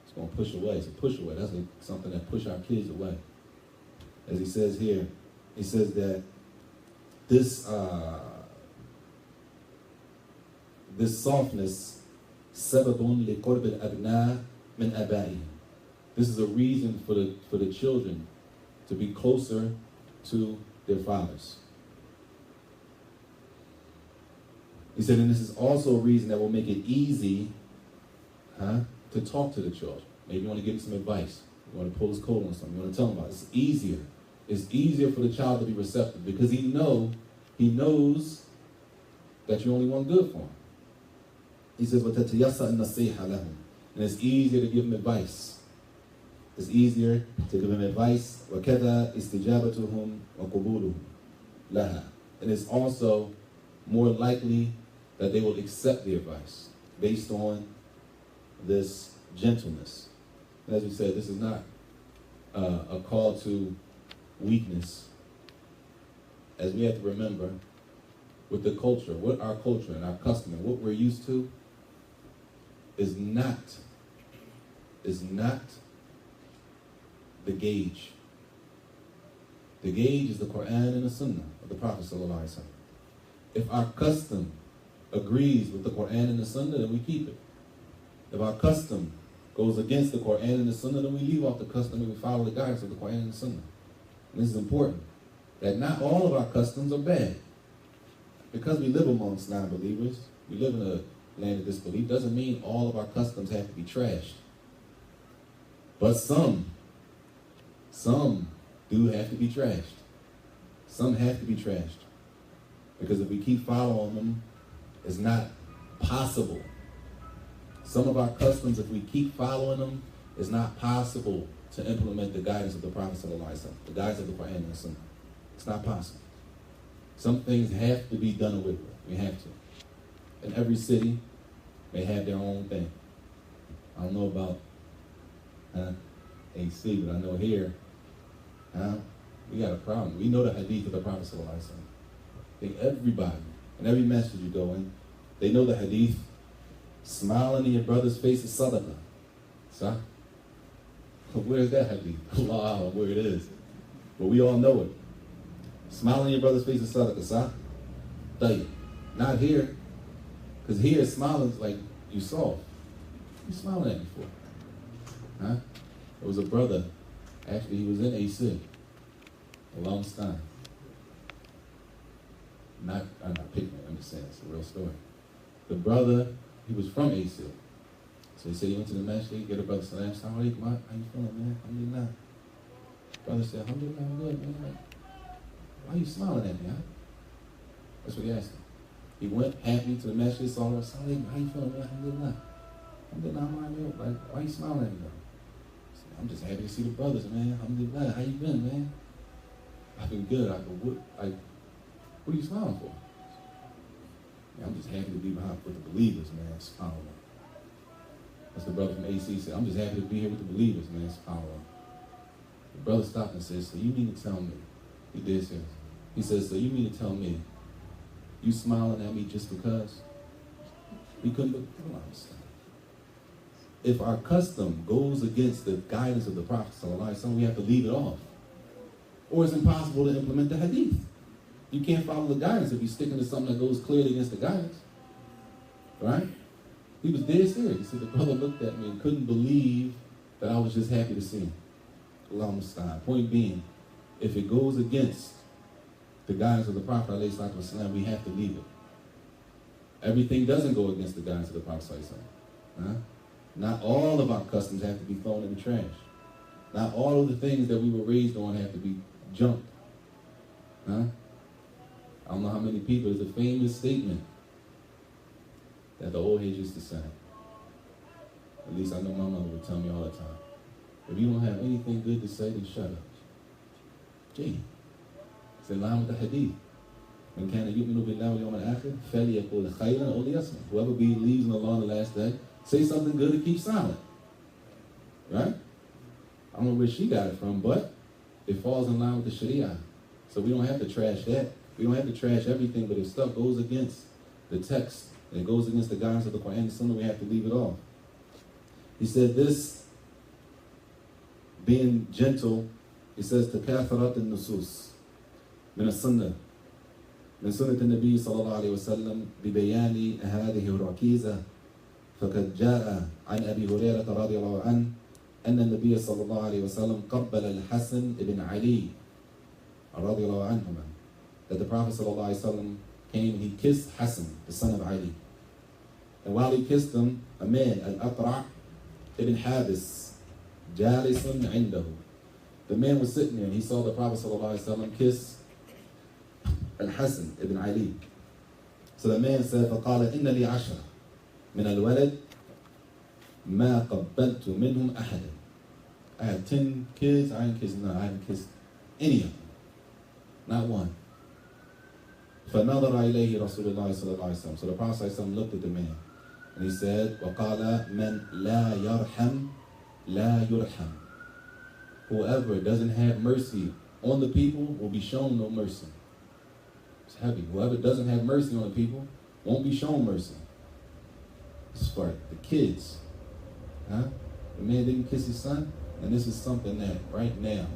It's going to push away. It's a push away. That's something that push our kids away. As he says here, he says that this softness, sababun liqurb al-abna min abaihim. This is a reason for the children to be closer to their fathers. He said, and this is also a reason that will make it easy, to talk to the children. Maybe you want to give them some advice. You want to pull his coat on something. You want to tell them about it. It's easier. It's easier for the child to be receptive because he knows that you only want good for him. He says, and it's easier to give him advice. It's easier to give him advice. And it's also more likely that they will accept the advice based on this gentleness. And as we said, this is not a call to weakness. As we have to remember, with the culture, what our culture and our custom and what we're used to is not the gauge. The gauge is the Quran and the Sunnah of the Prophet ﷺ. If our custom agrees with the Quran and the Sunnah, then we keep it. If our custom goes against the Quran and the Sunnah, then we leave off the custom and we follow the guidance of the Quran and the Sunnah. And this is important, that not all of our customs are bad. Because we live amongst non-believers, we live in a land of disbelief, doesn't mean all of our customs have to be trashed. But some do have to be trashed. Some have to be trashed. Because if we keep following them, it's not possible. Some of our customs, if we keep following them, it's not possible to implement the guidance of the Prophet ﷺ, the guidance of the Quran and the Sunnah. It's not possible. Some things have to be done away with. We have to. And every city may have their own thing. I don't know about AC, but I know here, we got a problem. We know the hadith of the Prophet ﷺ. I think everybody, in every message you go in, they know the hadith. Smiling in your brother's face is sadaqah. So, where is that hadith? Allah, where it is. But we all know it. Smiling in your brother's face is sadaqah. So, not here. Because here, smiling is like you soft. You smiling at me for? There was a brother, actually he was in AC a long time. I'm not picking it, I'm just saying it's a real story. The brother, he was from AC. So he said he went to the masjid, get a brother salam, Assalamu alaikum, how you feeling, man? Alhamdulillah. Brother said, Alhamdulillah, I'm good, man. Why are you smiling at me, That's what he asked him. He went happy to the masjid, saw her, Assalamu alaikum, how you feeling, man? Alhamdulillah. Alhamdulillah, I'm all right, like, why are you smiling at me, bro? I'm just happy to see the brothers, man. Alhamdulillah, how you been, man? I've been good. What What are you smiling for? Man, I'm just happy to be behind with the believers, man. SubhanAllah. That's the brother from AC said. I'm just happy to be here with the believers, man. SubhanAllah. The brother stopped and said, so you mean to tell me? He did say. He said, so you mean to tell me you smiling at me just because? We couldn't look. If our custom goes against the guidance of the Prophet ﷺ, we have to leave it off. Or it's impossible to implement the hadith. You can't follow the guidance if you're sticking to something that goes clearly against the guidance. Right? He was dead serious. He said, the brother looked at me and couldn't believe that I was just happy to see him. Allah musta'an. Point being, if it goes against the guidance of the Prophet ﷺ, we have to leave it. Everything doesn't go against the guidance of the Prophet ﷺ. Huh? Not all of our customs have to be thrown in the trash. Not all of the things that we were raised on have to be jumped. Huh? I don't know how many people, it's a famous statement that the old heads used to say. At least I know my mother would tell me all the time. If you don't have anything good to say, then shut up. Gee, it's in line with the hadith. من كان يؤمن بالله واليوم الآخر فليقل خيرا أو ليصمت. Whoever believes in Allah on the last day, say something good and keep silent. Right? I don't know where she got it from, but it falls in line with the Sharia. So we don't have to trash that. We don't have to trash everything, but if stuff goes against the text and it goes against the guidance of the Quran and Sunnah, we have to leave it off. He said this, being gentle, he says, تكاثرت النصوص من السنة من سنة النبي صلى الله عليه وسلم ببيان هذه الركيزة فقد جاء عن أبي هريرة رضي الله عنه أن النبي صلى الله عليه وسلم قبل الحسن بن علي رضي الله عنهما, that the Prophet صلى الله عليه وسلم came and he kissed Hassan, the son of Ali. And while he kissed him, a man, Al-Aqra' ibn Habis, jalisun indahu. The man was sitting there and he saw the Prophet صلى الله عليه وسلم kiss Al-Hassan ibn Ali. So the man said, فقال إن لي عشرة من الولد ما قبلت منهم أحدا. I have 10 kids, I ain't kissed none. I haven't kissed any of them. Not one. فنظر إليه رسول الله صلى الله عليه وسلم. So the Prophet صلى الله عليه وسلم looked at the man and he said, وقال من لا يرحم لا يرحم. Whoever doesn't have mercy on the people will be shown no mercy. It's heavy. Whoever doesn't have mercy on the people won't be shown mercy. It's for the kids. Huh? The man didn't kiss his son, and this is something that right now,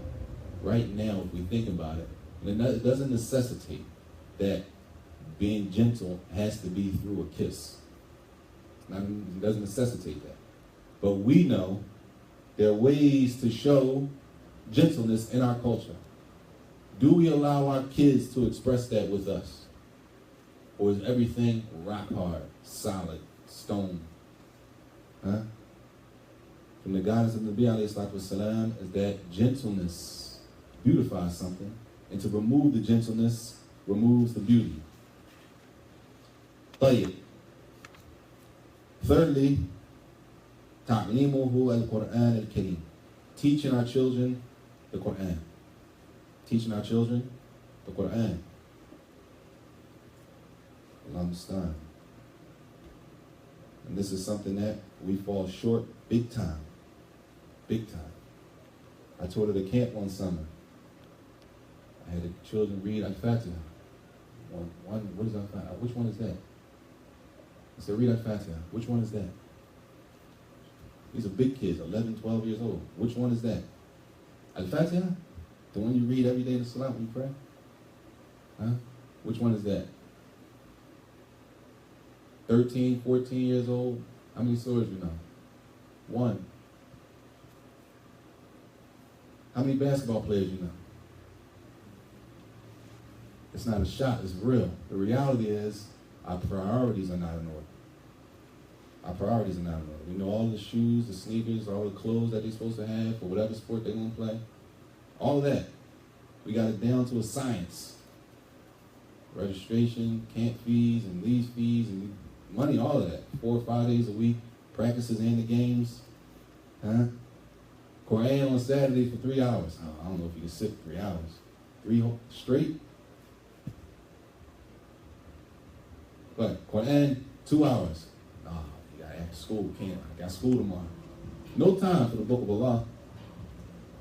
if we think about it, it doesn't necessitate that being gentle has to be through a kiss. It doesn't necessitate that. But we know there are ways to show gentleness in our culture. Do we allow our kids to express that with us? Or is everything rock hard, solid, stone? Huh? From the guidance of the Nabi alayhi salatu wasalam is that gentleness beautifies something, and to remove the gentleness removes the beauty. طيب. Thirdly, تعليمه القرآن الكريم. Teaching our children the Quran. Teaching our children the Quran. Allah musta'an. And this is something that we fall short big time. Big time. I taught at a camp one summer. I had the children read Al-Fatiha. What is Al-Fatiha? Which one is that? I said, read Al-Fatiha. Which one is that? These are big kids, 11, 12 years old. Which one is that? Al-Fatiha? The one you read every day in the Salat when you pray? Huh? Which one is that? 13, 14 years old? How many surahs you know? One. How many basketball players you know? It's not a shot, it's real. The reality is our priorities are not in order. Our priorities are not in order. We know all the shoes, the sneakers, all the clothes that they're supposed to have for whatever sport they're going to play. All of that. We got it down to a science. Registration, camp fees, and lease fees, and money, all of that. 4 or 5 days a week, practices and the games. Huh? Quran on Saturday for 3 hours. I don't know if you can sit for 3 hours. 3 straight? But Quran, 2 hours. Nah, you got after school, can't. I got school tomorrow. No time for the book of Allah.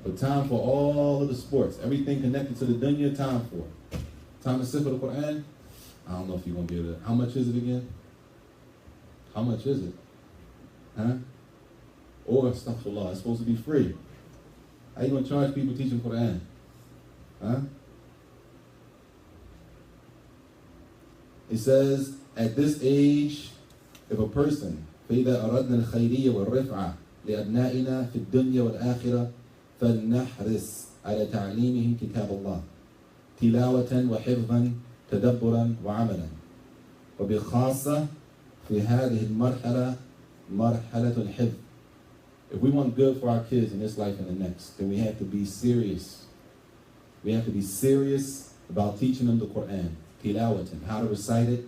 But time for all of the sports. Everything connected to the dunya, time for it. Time to sit for the Quran. I don't know if you're going to be able to. How much is it again? How much is it? Huh? Or, astaghfirullah, it's supposed to be free. How you going to charge people teaching Quran? Huh? It says, at this age, if a person, فَإِذَا أَرَدْنَا الْخَيْرِيَّ وَالرِّفْعَ لِأَبْنَائِنَا فِي الدُّنْيَا وَالْآخِرَةِ فَلْنَحْرِصْ عَلَى تَعْلِيمِهِمْ كِتَابَ اللَّهِ تِلَاوَةً وَحِفْظًا تَدَبُّرًا وَعَمَلًا وبخاصة في هذه المرحلة مرحلة الحفظ. If we want good for our kids in this life and the next, then we have to be serious. We have to be serious about teaching them the Quran. Tilawatan, how to recite it,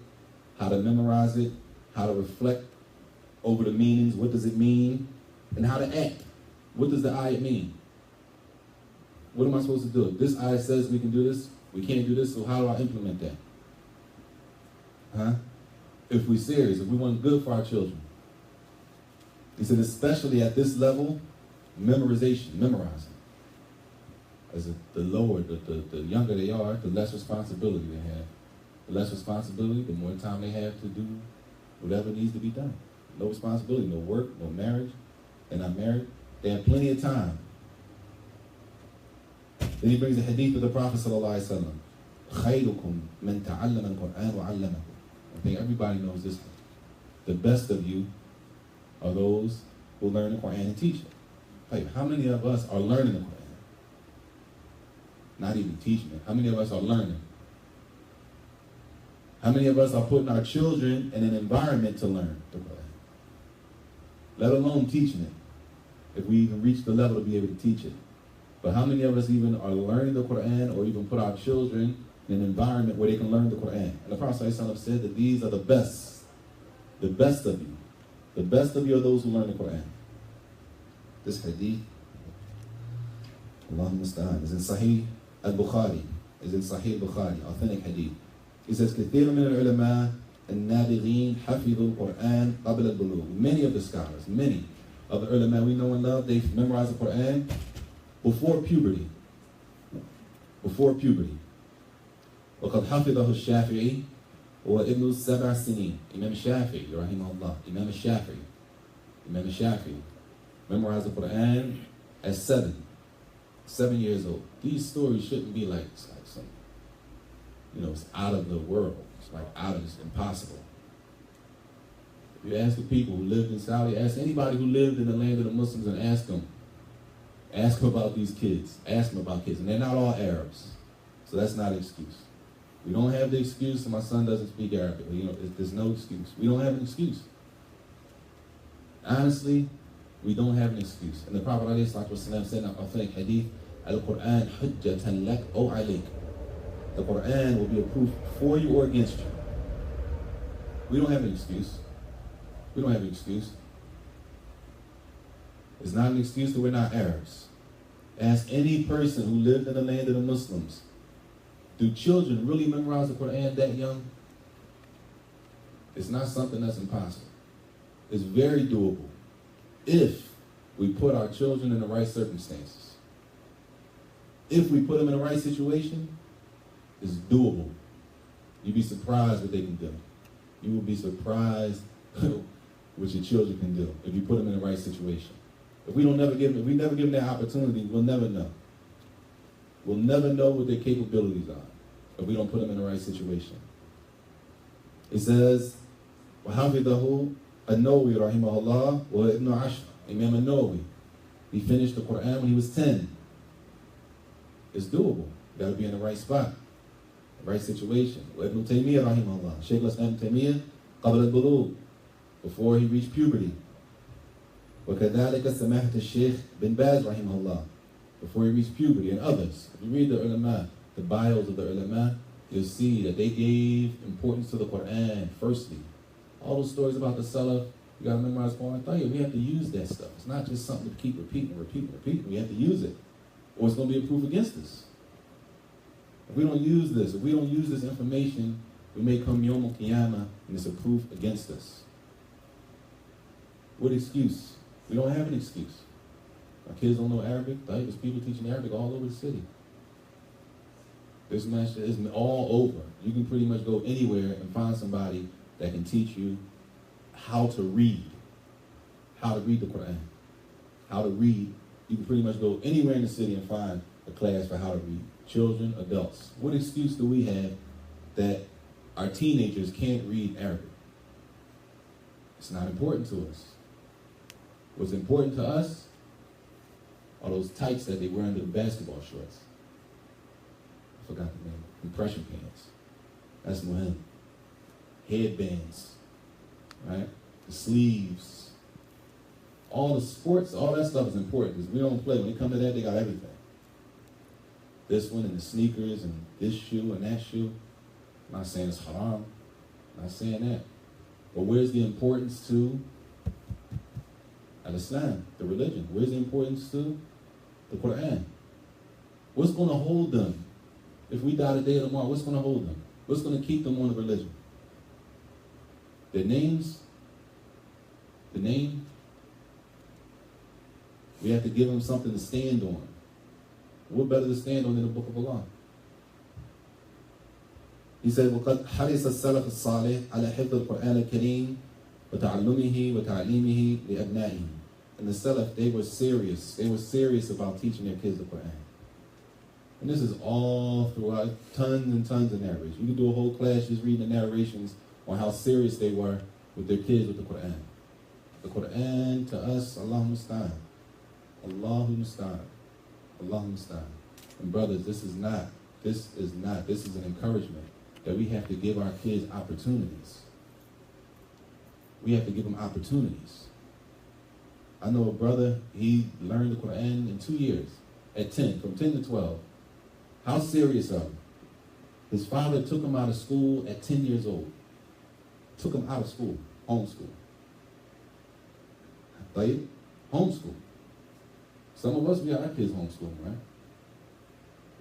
how to memorize it, how to reflect over the meanings, what does it mean, and how to act. What does the ayat mean? What am I supposed to do? If this ayat says we can do this, we can't do this, so how do I implement that? Huh? If we're serious, if we want good for our children. He said, especially at this level, memorization, memorizing. As the lower, the younger they are, the less responsibility they have. The less responsibility, the more time they have to do whatever needs to be done. No responsibility, no work, no marriage. They're not married. They have plenty of time. Then he brings the hadith of the Prophet ﷺ. خَيْرُكُمْ مَنْ تَعَلَّمَ الْقُرْآنَ وَعَلَّمَهُ. I think everybody knows this one. The best of you are those who learn the Quran and teach it. Like, how many of us are learning the Quran? Not even teaching it. How many of us are learning? How many of us are putting our children in an environment to learn the Quran? Let alone teaching it. If we even reach the level to be able to teach it. But how many of us even are learning the Quran or even put our children in an environment where they can learn the Quran? And the Prophet ﷺ said that these are the best of you. The best of you are those who learn the Quran. This hadith, Allahumma musta'an, is in Sahih Al-Bukhari, authentic hadith. He says, كثير من العلماء النابغين حفظوا القرآن قبل البلوغ. Many of the scholars, many of the ulama we know and love, they memorize the Quran before puberty. Before puberty. وقد حفظه الشافعي وابن السبع سنين. Imam Shafi'i, rahimahullah. Imam Shafi'i memorized the Quran at 7 years old. These stories shouldn't be like some, it's out of the world. It's like it's impossible. If you ask the people who lived in Saudi, ask anybody who lived in the land of the Muslims and ask them about these kids. Ask them about kids. And they're not all Arabs. So that's not an excuse. We don't have the excuse that my son doesn't speak Arabic. There's no excuse. We don't have an excuse. Honestly, we don't have an excuse. And the Prophet ﷺ said in an authentic hadith, Al-Quran hujjatan lak aw alayk. The Quran will be a proof for you or against you. We don't have an excuse. We don't have an excuse. It's not an excuse that we're not Arabs. Ask any person who lived in the land of the Muslims, do children really memorize the Quran that young? It's not something that's impossible. It's very doable if we put our children in the right circumstances. If we put them in the right situation, it's doable. You'd be surprised what they can do. You will be surprised what your children can do if you put them in the right situation. If we never give them that opportunity, we'll never know. We'll never know what their capabilities are if we don't put them in the right situation. It says, وَحَفِظَهُ النَّوْوِي رَحِمَهُ اللَّهُ وَإِبْنُ عَشْرٍ. Imam al-Nawawi, he finished the Quran when he was 10. It's doable. You got to be in the right spot, the right situation. وَإِبْنُ تَيْمِيَّةَ رَحِمَهُ اللَّهُ. Shaykh al-Islam Taymiyyah, قبل البلوغ, before he reached puberty. وَكَذَلِكَ سَمَاحَةُ الشَّيْخ bin Baz رحمه الله, before he reached puberty, and others. If you read the ulama, the bios of the ulama, you'll see that they gave importance to the Quran firstly. All those stories about the Salaf, you gotta memorize Quran. We have to use that stuff. It's not just something to keep repeating. We have to use it, or it's gonna be a proof against us. If we don't use this information We may come Yom Al-Qiyamah and it's a proof against us. What excuse? We don't have an excuse. Our kids don't know Arabic. Right? There's people teaching Arabic all over the city. This message is all over. You can pretty much go anywhere and find somebody that can teach you how to read the Quran, how to read. You can pretty much go anywhere in the city and find a class for how to read. Children, adults. What excuse do we have that our teenagers can't read Arabic? It's not important to us. What's important to us are those tights that they wear under the basketball shorts. I forgot the name. Compression pants. That's muhim. Headbands. Right? The sleeves. All the sports, all that stuff is important because we don't play. When it comes to that, they got everything. This one and the sneakers and this shoe and that shoe. I'm not saying it's haram. I'm not saying that. But where's the importance to Al-Islam, the religion? Where's the importance to the Quran? What's going to hold them? If we die today or tomorrow, what's going to hold them? What's going to keep them on the religion? Their names? The name? We have to give them something to stand on. What better to stand on than the Book of Allah? He said, وَقَدْ حَرِصَ السَّلَفُ الصَّالِحِ عَلَى حِفْظِ الْقُرْآنِ الْكَرِيمِ وَتَعَلُّمِهِ وَتَعْلِيمِهِ لِأَبْنَائِهِ. And the Salaf, they were serious. They were serious about teaching their kids the Quran. And this is all throughout tons and tons of narrations. You can do a whole class just reading the narrations on how serious they were with their kids with the Quran. The Quran to us, Allahu Musta'an. Allahu Musta'an. Allahu Musta'an. And brothers, this is an encouragement that we have to give our kids opportunities. We have to give them opportunities. I know a brother, he learned the Quran in 2 years, at 10, from 10 to 12. How serious are we? His father took him out of school at 10 years old. Took him out of school, homeschool. Like, homeschool. Some of us, we got our kids homeschooling, right?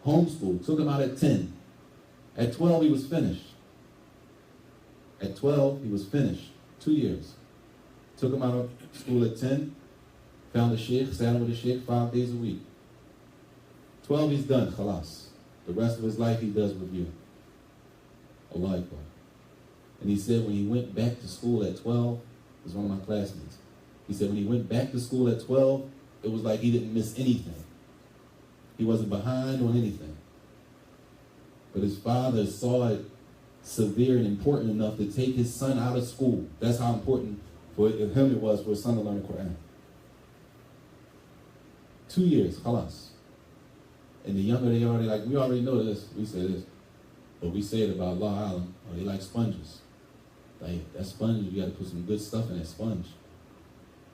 Homeschool, took him out at 10. At 12, he was finished. At 12, he was finished. 2 years. Took him out of school at 10, found a sheikh, sat with a sheikh 5 days a week. 12, he's done, khalas. The rest of his life he does review. Allah Akbar. And he said when he went back to school at 12, it was one of my classmates. He said when he went back to school at 12, it was like he didn't miss anything. He wasn't behind on anything. But his father saw it severe and important enough to take his son out of school. That's how important for him it was for his son to learn the Quran. 2 years, khalas. And the younger they are, they're like, we already know this. We say this. But we say it about Allah Alam. Oh, they like sponges. Like, that sponge, you got to put some good stuff in that sponge.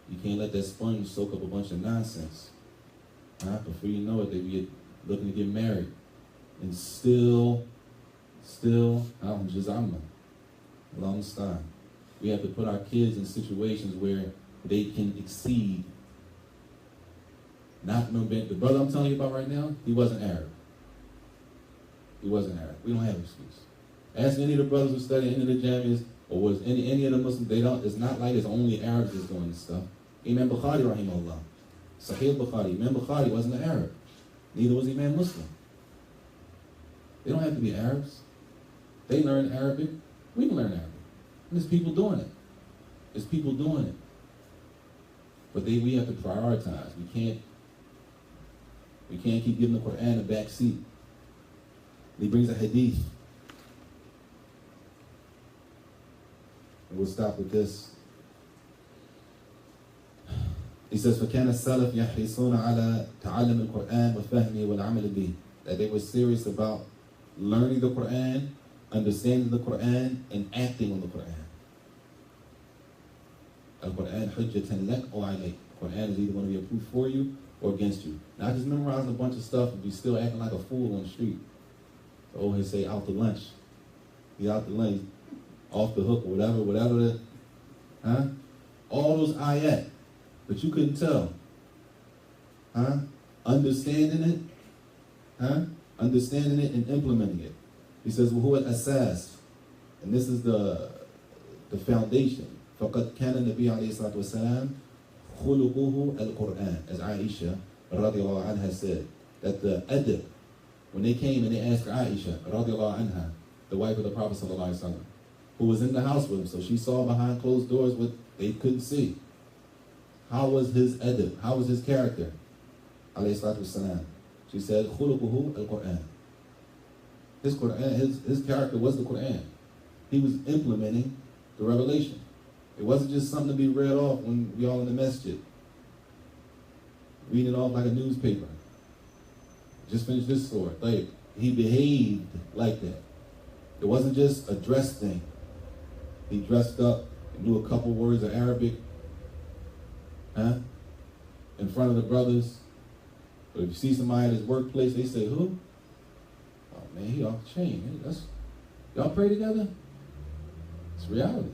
You can't let that sponge soak up a bunch of nonsense. Before you know it, they be looking to get married. And still, Jazamah. Long time. We have to put our kids in situations where they can exceed. The brother I'm telling you about right now, he wasn't Arab. He wasn't Arab. We don't have an excuse. Ask any of the brothers who study any of the Jamias, or was any of the Muslims, it's not like it's only Arabs that's doing this stuff. Imam Bukhari, rahimahullah. Sahih Bukhari. Imam Bukhari wasn't an Arab. Neither was Imam Muslim. They don't have to be Arabs. They learn Arabic. We can learn Arabic. And there's people doing it. There's people doing it. But we have to prioritize. We can't keep giving the Quran a back seat. He brings a hadith. And we'll stop with this. He says, فَكَانَ السَّلَفْ يَحْرِصُونَ عَلَى تَعَلُّمِ الْقُرْآنِ وَفَهْمِهِ وَالْعَمَلِ بِهِ. That they were serious about learning the Quran, understanding the Quran, and acting on the Quran. Al-Quran hujjatan lak or alayk. Quran is either going to be a proof for you or against you. Not just memorizing a bunch of stuff and be still acting like a fool on the street. So he'll say out to lunch. He's out to lunch, off the hook or whatever all those ayat, but you couldn't tell. Understanding it and implementing it. He says, وَهُوَ الْأَسَاسِ And this is the foundation. فَقَدْ كَانَ النَّبِيُّ عَلَيْهِ الصَّلَاةُ وَالسَّلَامُ خُلُقُهُ الْقُرْآنِ. As Aisha radiallahu anha said, that the adab, when they came and they asked Aisha radiallahu anha, the wife of the Prophet sallallahu alaihi wasallam, who was in the house with him, so she saw behind closed doors what they couldn't see. How was his adab? How was his character? Alayhi salatu wassalam. She said, خُلُقُهُ الْقُرْآنِ. His Quran, his character was the Quran. He was implementing the revelation. It wasn't just something to be read off when we all in the masjid. Reading it off like a newspaper. Just finished this story. Like, he behaved like that. It wasn't just a dress thing. He dressed up and knew a couple words of Arabic, in front of the brothers. But if you see somebody at his workplace, they say, "Who? Oh man, he off the chain. Y'all pray together?" It's reality.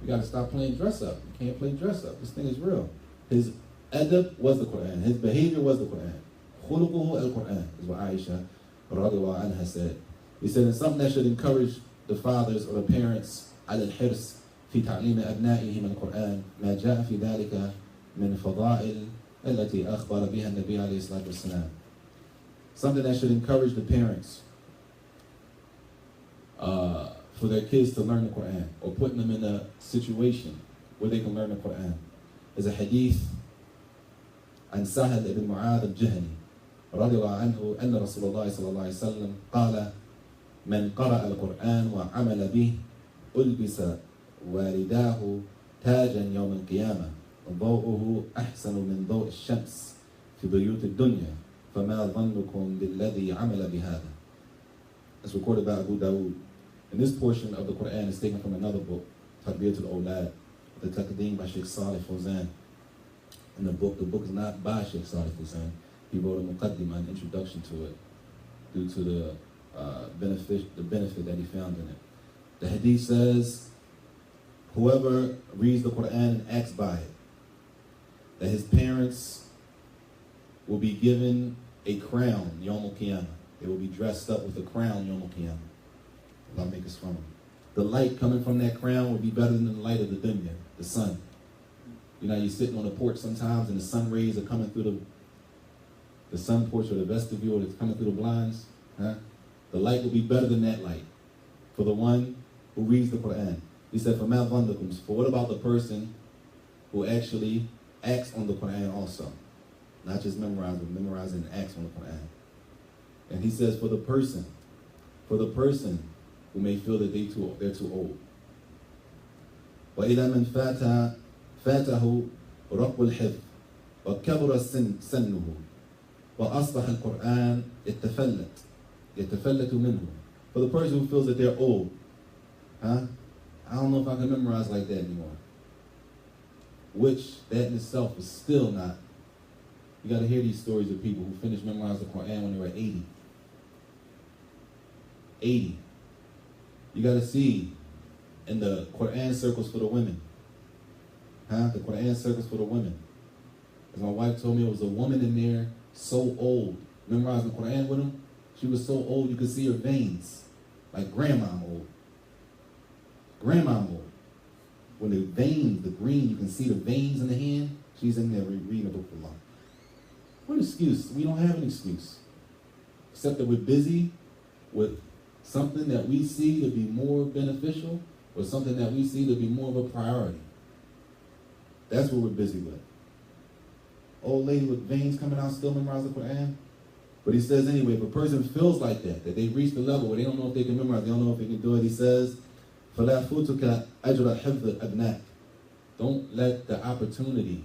You got to stop playing dress up. You can't play dress up. This thing is real. His adab was the Quran. His behavior was the Quran. خُلُقُهُ الْقُرْآنِ is what Aisha radiallahu anha said. He said it's something that should encourage the fathers or the parents على الحرص في تعليم أبنائهم القرآن ما جاء في ذلك من فضائل التي أخبر بها النبي عليه الصلاة والسلام. Something that should encourage the parents for their kids to learn the Quran, or putting them in a situation where they can learn the Quran. There's a hadith عن سهل بن معاذ الجهني رضي الله عنه أن رسول الله صلى الله عليه وسلم قال من قرأ القرآن وعمل به ألبس والداه تاجا يوم القيامة ضوءه أحسن من ضوء الشمس في بيوت الدنيا فما ظنكم بالذي عمل بهذا. It's recorded by Abu Dawood. And this portion of the Quran is taken from another book, Tarbiyatul Awlad, the Taqdeem by Sheikh Salih Fawzan. In the book is not by Sheikh Salih Fawzan. He wrote a muqaddimah, an introduction to it, due to the benefit that he found in it. The hadith says, whoever reads the Quran and acts by it, that his parents will be given a crown, Yawm al-Qiyamah. They will be dressed up with a crown, Yawm al-Qiyamah. Allah make us from them. The light coming from that crown will be better than the light of the dunya, the sun. You know, you're sitting on the porch sometimes and the sun rays are coming through the sun porch or the vestibule that's coming through the blinds. The light will be better than that light for the one who reads the Quran. He said, for what about the person who actually acts on the Quran also? Not just memorize, but memorize and acts on the Quran. And he says, for the person who may feel that they're too old. وَإِذَا مَنْ فَاتَهُ رَقْبُ الْحِفْظِ وَكَبُرَ سَنُّهُ وَأَصْبَحَ الْقُرْآنِ يَتَفَلَّتُ مِنْهُ. For the person who feels that they're old, I don't know if I can memorize like that anymore. Which, that in itself is still not. You got to hear these stories of people who finished memorizing the Quran when they were 80. 80. You got to see in the Quran circles for the women. The Quran circles for the women. As my wife told me, it was a woman in there so old, memorizing the Quran with them. She was so old you could see her veins, like grandma old. Grandma old. When the veins, the green, you can see the veins in the hand. She's in there reading the book of Allah. What excuse? We don't have an excuse. Except that we're busy with something that we see to be more beneficial, or something that we see to be more of a priority. That's what we're busy with. Old lady with veins coming out still memorizing the Quran. But he says anyway, if a person feels like that they've reached the level where they don't know if they can memorize, they don't know if they can do it, he says, فَلَا فُوتُكَ أَجْرَ حِفْظِ أَبْنَاكَ. Don't let the opportunity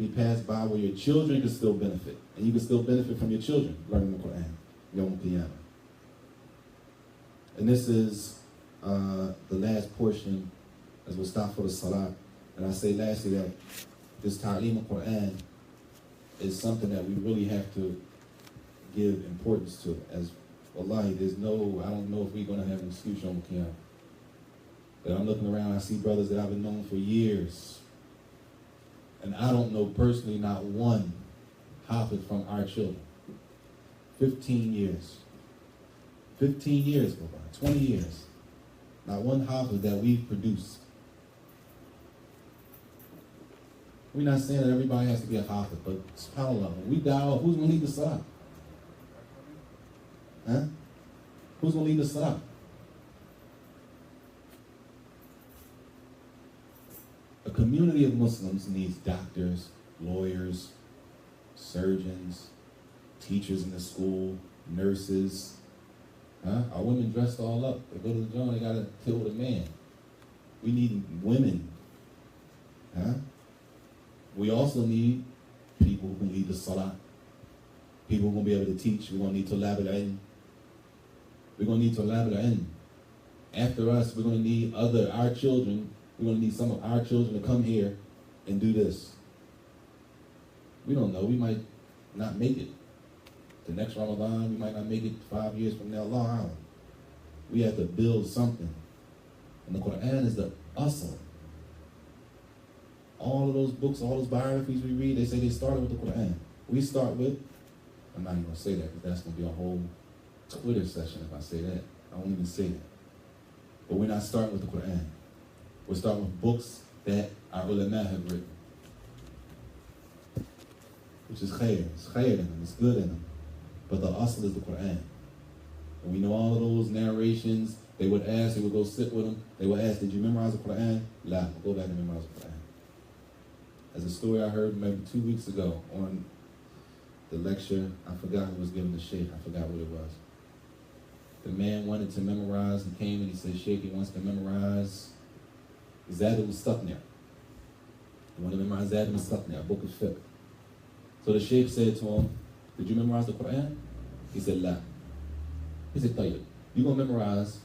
pass by where your children can still benefit. And you can still benefit from your children learning the Quran. Yawm al-Qiyamah. And this is the last portion as we'll stop for the salah. And I say lastly that this ta'lim al-Quran is something that we really have to give importance to. As wallahi, I don't know if we're going to have an excuse on Qiyam. That I'm looking around, I see brothers that I've been known for years. And I don't know personally not one hafiz from our children. 15 years. 15 years go by, 20 years. Not one hafiz that we've produced. We're not saying that everybody has to be a hafiz, but subhanAllah, when we die off, who's going to lead the salah? Huh? Who's going to lead the salah? A community of Muslims needs doctors, lawyers, surgeons, teachers in the school, nurses. Huh? Our women dressed all up. They go to the joint, they got to kill the man. We need women. Huh? We also need people who can lead the salah. People who are going to be able to teach. We're going to need tulab al-ilm. We're going to need tulab al-ilm. After us, we're going to need our children. We're going to need some of our children to come here and do this. We don't know. We might not make it. The next Ramadan, we might not make it 5 years from now. Allah Alam. We have to build something. And the Quran is the asl. All of those books, all those biographies we read, they say they started with the Quran. We start with, I'm not even going to say that because that's going to be a whole Twitter session if I say that. I won't even say that. But we're not starting with the Quran. We're starting with books that our ulama have written. Which is khair. It's khair in them. It's good in them. But the asl is the Quran. And we know all of those narrations. They would ask, they would go sit with them. They would ask, did you memorize the Quran? La, go back and memorize the Quran. As a story I heard maybe 2 weeks ago on the lecture, I forgot who was giving the sheikh. I forgot what it was. The man wanted to memorize. He came and he said, Sheikh, he wants to memorize Saajid was stuck there. He wanted to memorize Saajid was stuck there, a book of fiqh. So the sheikh said to him, did you memorize the Quran? He said, La. He said, Tayyib, you're going to memorize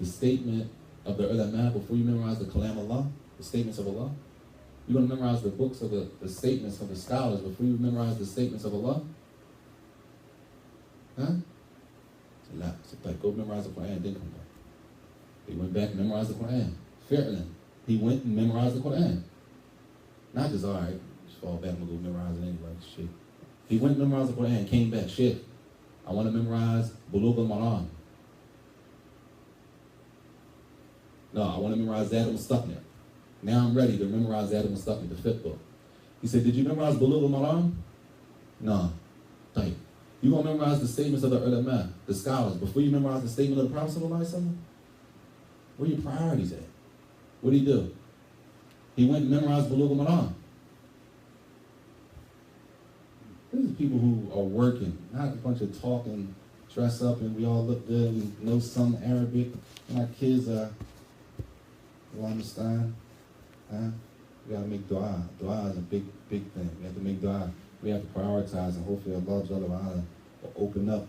the statement of the ulama before you memorize the kalam Allah, the statements of Allah? You're going to memorize the books of the statements of the scholars before you memorize the statements of Allah? Huh? He said, La. He said, go memorize the Quran, then come back. He went back and memorized the Quran. Fairly. He went and memorized the Quran. Not just, all right, just fall back and go memorize it anyway. Shit. He went and memorized the Quran, came back. Shit. I want to memorize Bulugh al-Maram. No, I want to memorize Saajid al-Mustaqni. Now I'm ready to memorize Saajid al-Mustaqni, the fifth book. He said, did you memorize Bulugh al-Maram? No. Right. You're going to memorize the statements of the ulama, the scholars, before you memorize the statement of the Prophet ﷺ? Where are your priorities at? What did he do? He went and memorized Bulugh al-Maram. These are people who are working, not a bunch of talking, dress up, and we all look good, we know some Arabic, and our kids are, you understand? Huh? We gotta make dua. Dua is a big, big thing. We have to make dua. We have to prioritize, and hopefully Allah Jalla wa Ala will open up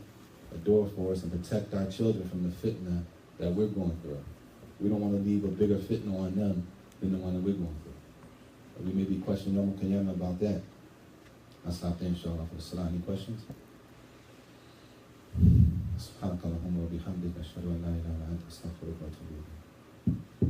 a door for us and protect our children from the fitna that we're going through. We don't want to leave a bigger fitna on them than the one that we're going through. We may be questioning Yom Qiyamah about that. I'll stop there, inshallah, for the salah. Any questions? سبحانك اللهم وبحمدك أشهد أن لا إله إلا أنت أستغفرك وأتوب إليك